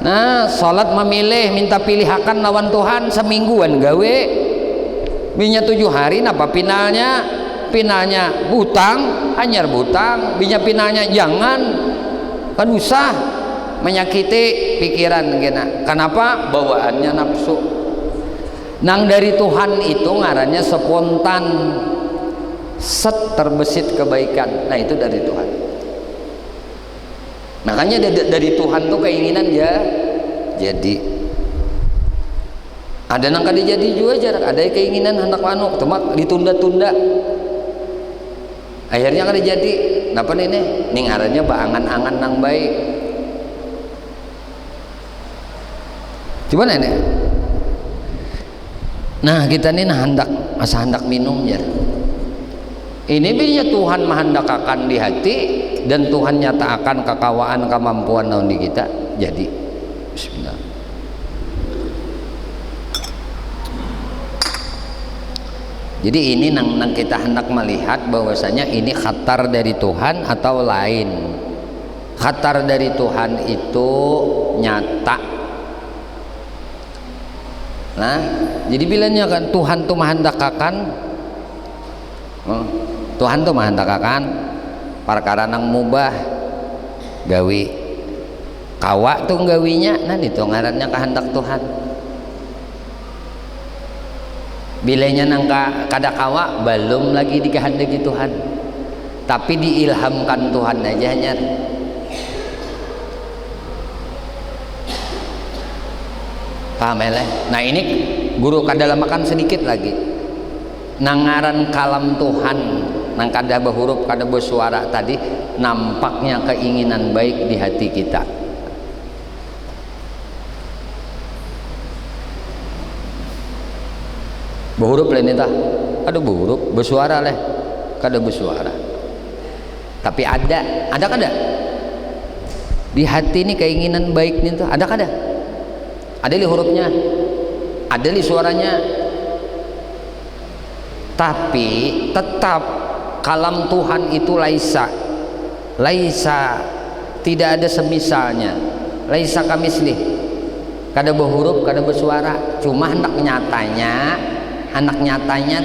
Nah, salat memilih, minta pilihakan lawan Tuhan semingguan gawe. Binya 7 hari napa finalnya? Finalnya butang, hanyar butang. Binya finalnya jangan, kan usah menyakiti pikiran gena. Kenapa? Bawaannya nafsu. Nang dari Tuhan itu ngarannya spontan, set terbesit kebaikan. Nah itu dari Tuhan. Makanya dari Tuhan tuh keinginan ya jadi. Ada nang kada jadi juga jarak, ada keinginan hendak manuk, cuma ditunda-tunda. Akhirnya kada jadi. Napa ini? Ning ngarannya baangan-angan nang baik. Coba nenek. Nah kita ini hendak asa hendak minum ya. Ini binya Tuhan menghendakakan di hati dan Tuhan nyatakan kekawaan kemampuan naon di kita jadi. Bismillah. Jadi ini nang kita hendak melihat bahwasanya ini khatar dari Tuhan atau lain. Khatar dari Tuhan itu nyata. Nah, jadi bilangnya kan Tuhan tuh menghendakakan Tuhan tuh menghendakakan perkara nang mubah gawi kawa tuh gawinya nah itu ngarannya kehendak Tuhan. Bilanya nang kada kawa belum lagi dikehendaki Tuhan, tapi diilhamkan Tuhan aja hanya. Paham ya? Nah ini guru kada lamakan sedikit lagi nangaran kalam Tuhan nang kada berhuruf kada bersuara tadi nampaknya keinginan baik di hati kita. Berhuruf lain itu ada berhuruf bersuara leh kada bersuara tapi ada kada di hati ini keinginan baik nih tuh ada kada ada li hurufnya ada li suaranya tapi tetap kalam Tuhan itu laisa tidak ada semisalnya, laisa kamislih, kada berhuruf kada bersuara, cuma hendak nyatanya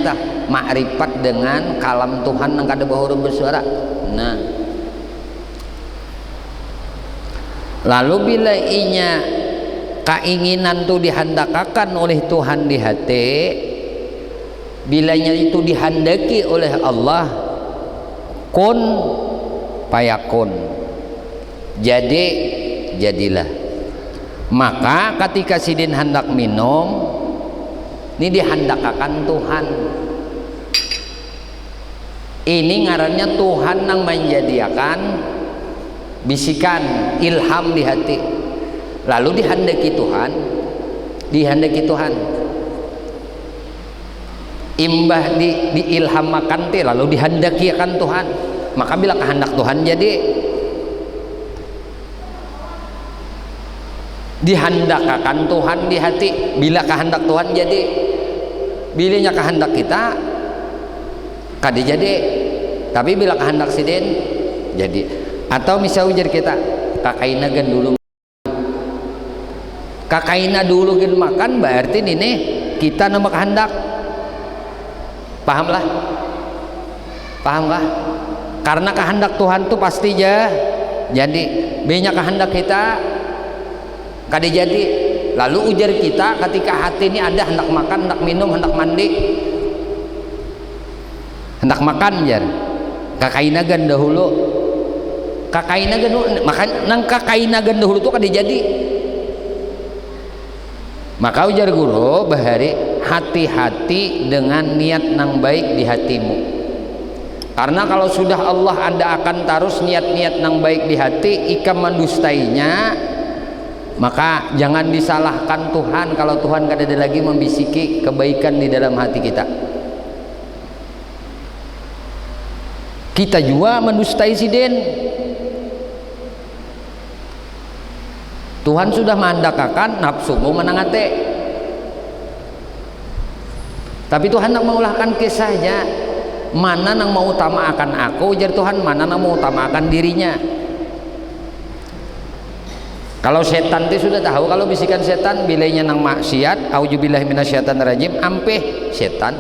tak makrifat dengan kalam Tuhan yang kada berhuruf bersuara. Nah lalu bila inya keinginan itu dihendakakan oleh Tuhan di hati, bilanya itu dihendaki oleh Allah, kun payakun, jadi jadilah. Maka ketika sidin hendak minum ini dihendakakan Tuhan, ini ngarannya Tuhan yang menjadikan bisikan ilham di hati, lalu dihendaki Tuhan imbah diilhamakan lalu dihendaki akan Tuhan. Maka bila kehendak Tuhan jadi dihendakakan Tuhan di hati. Bila kehendak Tuhan jadi bilanya kehendak kita kada jadi, tapi bila kehendak sidin jadi. Atau misal ujar kita kakaina gan dulu gen makan berarti ini kita nama kehendak. Paham kah? Karena kehendak Tuhan tuh pasti jadi banyak kehendak kita kada jadi. Lalu ujar kita ketika hati ini ada hendak makan, hendak minum, hendak mandi, hendak makan jar kakainagan dahulu makan nang kakainagan dahulu tuh kada jadi. Maka ujar guru bahari hati-hati dengan niat nang baik di hatimu, karena kalau sudah Allah Anda akan taruh niat-niat nang baik di hati ikam mendustainya, maka jangan disalahkan Tuhan kalau Tuhan kada ada lagi membisiki kebaikan di dalam hati kita. Kita juga mendustai sidin. Tuhan sudah mengandakakan nafsumu menangate, tapi Tuhan nak mengulahkan kisahnya. Mana yang mau utama akan aku, ujar Tuhan, mana yang mau utama akan dirinya. Kalau setan itu sudah tahu, kalau bisikan setan bilainya nang maksiat, auzubillahi minasyaitonir rajim, ampeh setan.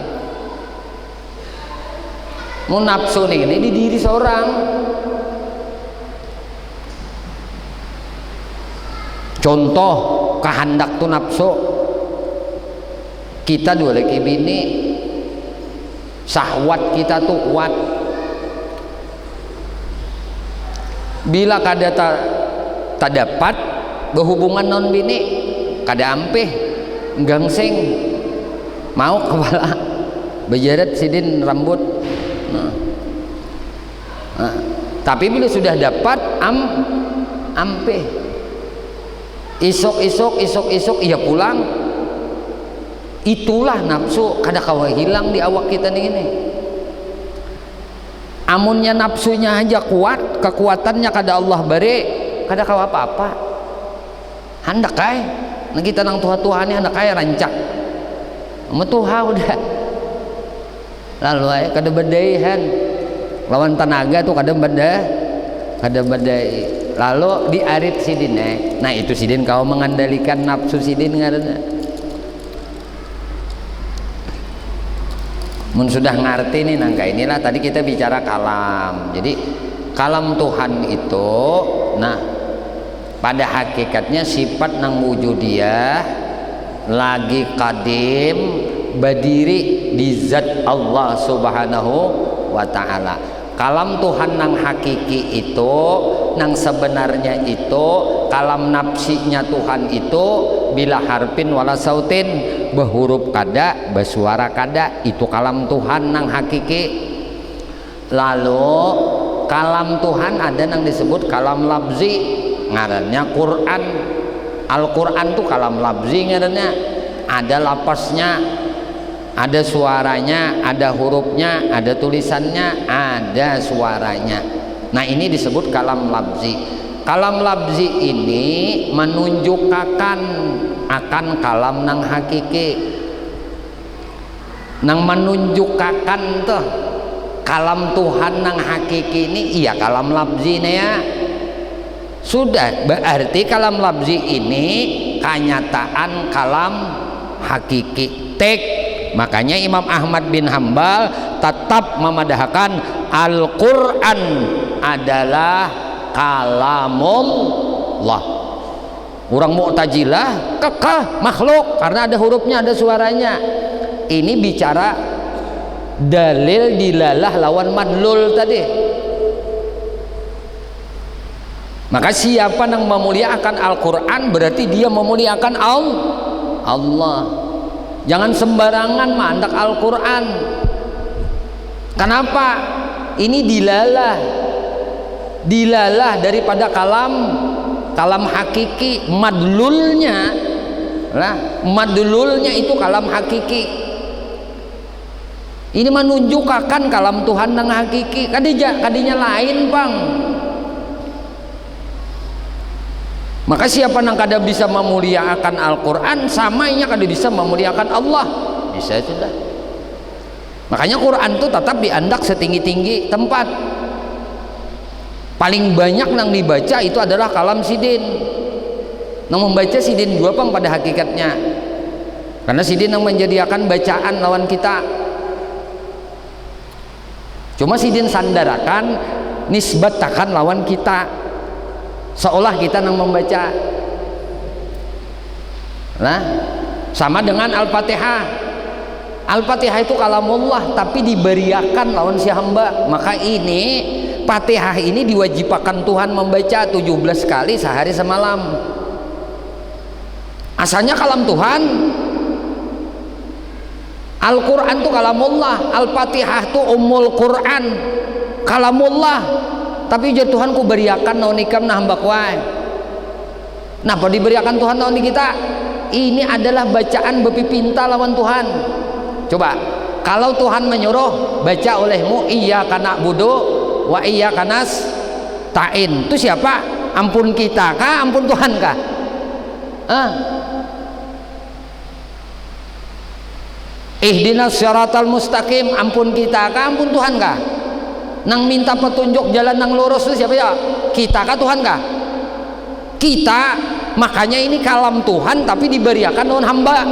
Mau nafsu nih, ini di diri seorang. Contoh kehendak tuh nafsu. Kita dua laki bini, syahwat kita tuh kuat. Bila kada tak dapat berhubungan non bini kada ampeh gangseng mau kepala bejaret sidin rambut. Tapi bila sudah dapat ampeh isok ia pulang. Itulah nafsu kada kawa hilang di awak kita ini. Amunnya nafsunya aja kuat, kekuatannya kada Allah beri, kada kawa apa-apa. Hendak kai nah kita nang tuha-tuhan hendak kai rancak metuha udah lalu ay kada bedaihan lawan tenaga tuh kada bedai lalu diarit sidin nah itu sidin kau mengendalikan nafsu sidin ngaranna. Mun sudah ngerti nih nangka inilah tadi kita bicara kalam. Jadi kalam Tuhan itu nah pada hakikatnya sifat nang wujudiyah lagi kadim berdiri di zat Allah subhanahu wa ta'ala. Kalam Tuhan nang hakiki itu nang sebenarnya itu kalam nafsinya Tuhan itu bila harpin wala sautin berhuruf kada bersuara kada itu kalam Tuhan nang hakiki. Lalu kalam Tuhan ada nang disebut kalam labzi ngarannya Quran. Al-Quran tuh kalam labzi ngarannya, ada lapasnya, ada suaranya, ada hurufnya, ada tulisannya, ada suaranya. Nah ini disebut kalam labzi. Kalam labzi ini menunjukkan akan kalam nang hakiki, nang menunjukkan tuh kalam Tuhan nang hakiki ini iya kalam labzi nih ya. Sudah berarti kalam labzi ini kenyataan kalam hakiki tek. Makanya Imam Ahmad bin Hambal tetap memadahkan Al-Quran adalah kalamullah. Orang Mu'tazilah kekeh makhluk karena ada hurufnya, ada suaranya. Ini bicara dalil dilalah lawan madlul tadi. Maka siapa yang memuliakan Al-Quran berarti dia memuliakan Allah. Jangan sembarangan mandak Al-Quran. Kenapa? Ini dilalah daripada kalam hakiki. Madlulnya itu kalam hakiki. Ini menunjukkan kalam Tuhan yang hakiki. Kadinya lain bang. Maka siapa yang kada bisa memuliakan Al-Quran samanya kada bisa memuliakan Allah. Bisa sudah. Makanya Quran itu tetap diandak setinggi-tinggi tempat. Paling banyak yang dibaca itu adalah kalam sidin. Yang membaca sidin dua pang pada hakikatnya. Karena sidin yang menjadikan bacaan lawan kita. Cuma sidin sandarakan nisbatakan lawan kita. Seolah kita yang membaca. Nah, sama dengan Al-Fatihah. Al-Fatihah itu kalamullah tapi diberiakan lawan si hamba. Maka ini Fatihah ini diwajibkan Tuhan membaca 17 kali sehari semalam. Asalnya kalam Tuhan. Al-Quran itu kalamullah, Al-Fatihah itu ummul Quran, kalamullah. Tapi jatuh Tuhan ku beriakan naon ikam nah hamba kuai. Napa diberiakan Tuhan naon di kita? Ini adalah bacaan bepipinta lawan Tuhan. Coba, kalau Tuhan menyuruh baca olehmu iyyaka na'budu wa iyyaka nasta'in. Itu siapa? Ampun kita kah? Ampun Tuhan kah? Ihdinas syaratal mustaqim, ampun kita kah? Ampun Tuhan kah? Nang minta petunjuk jalan nang lurus itu siapa ya? Kita kah Tuhan kah? Kita. Makanya ini kalam Tuhan tapi diberiakan oleh hamba.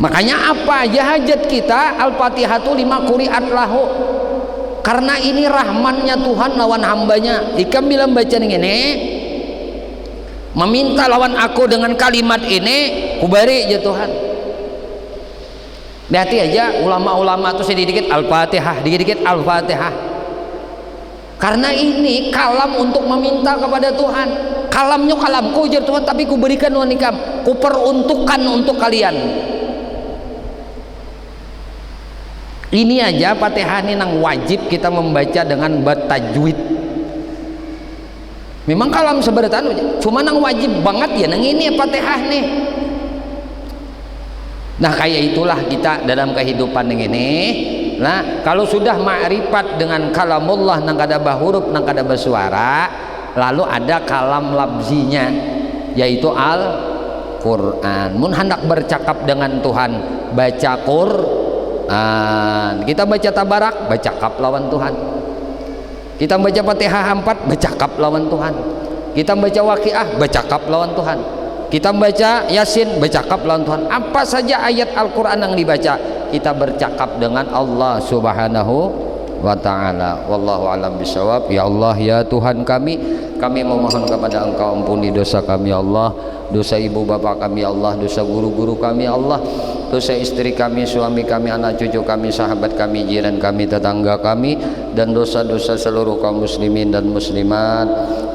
Makanya apa aja hajat kita Al-Fatihatu 5 quri'at lahu. Karena ini rahmannya Tuhan lawan hambanya. Ikam bilang baca ini meminta lawan aku dengan kalimat ini kubari aja Tuhan. Hati aja ulama-ulama tuh sedikit Al-Fatihah, dikit-dikit Al-Fatihah. Karena ini kalam untuk meminta kepada Tuhan. Kalamnya kalamku ujar Tuhan, tapi kuberikan wanikam, kuperuntukkan untuk kalian. Ini aja Fatihah ini nang wajib kita membaca dengan bertajwid. Memang kalam seberatan, cuma nang wajib banget ya nang ini Fatihah nih. Nah kayak itulah kita dalam kehidupan ini. Nah kalau sudah ma'rifat dengan kalamullah nang kada bahuruf nang kada bersuara, lalu ada kalam labzinya yaitu Al-Quran. Mun hendak bercakap dengan Tuhan baca Quran, kita baca tabarak bercakap lawan Tuhan, kita baca Fatihah 4 bercakap lawan Tuhan, kita baca Waqiah bercakap lawan Tuhan, kita baca Yasin bercakap lawan Tuhan. Apa saja ayat Al-Quran yang dibaca kita bercakap dengan Allah Subhanahu wa ta'ala. Wallahu alam bisawab. Ya Allah, ya Tuhan kami memohon kepada Engkau ampuni dosa kami ya Allah, dosa ibu bapak kami ya Allah, dosa guru-guru kami ya Allah, dosa istri kami, suami kami, anak cucu kami, sahabat kami, jiran kami, tetangga kami, dan dosa-dosa seluruh kaum muslimin dan muslimat,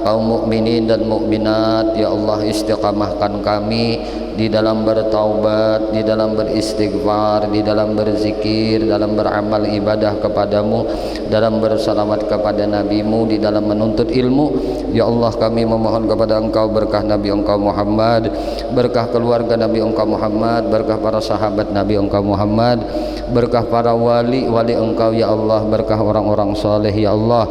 kaum mukminin dan mukminat ya Allah. Istiqamahkan kami di dalam bertaubat, di dalam beristighfar, di dalam berzikir, dalam beramal ibadah kepadamu, dalam bersalawat kepada nabimu, di dalam menuntut ilmu ya Allah. Kami memohon kepada Engkau berkah Nabi Engkau Muhammad, berkah keluarga Nabi Engkau Muhammad, berkah para sahabat Nabi Engkau Muhammad, berkah para wali-wali Engkau ya Allah, berkah orang-orang soleh ya Allah,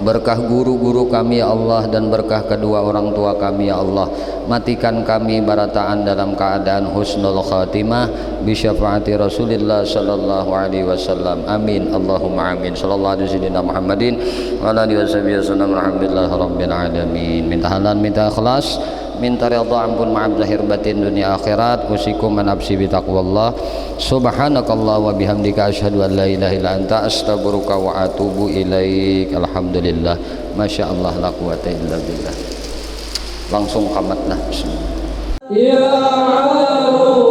berkah guru-guru kami ya Allah, dan berkah kedua orang tua kami ya Allah. Matikan kami barataan dalam keadaan husnul khatimah bi syafaati Rasulillah sallallahu alaihi wasallam. Amin Allahumma amin. Sallallahu alaihi wasallam Muhammadin wa ala alihi wasallam. Alhamdulillah rabbil alamin. Minta halal, minta ikhlas, minta ridha, ampun, maaf zahir batin dunia akhirat. Usikum an nafsi bi taqwallah. Subhanakallah wa bihamdika asyhadu an la ilaha illa anta astaghfiruka wa atubu ilaik. Alhamdulillah, masyaallah, la quwata illa billah. Langsung kamatlah. Bismillah. Ya Allah.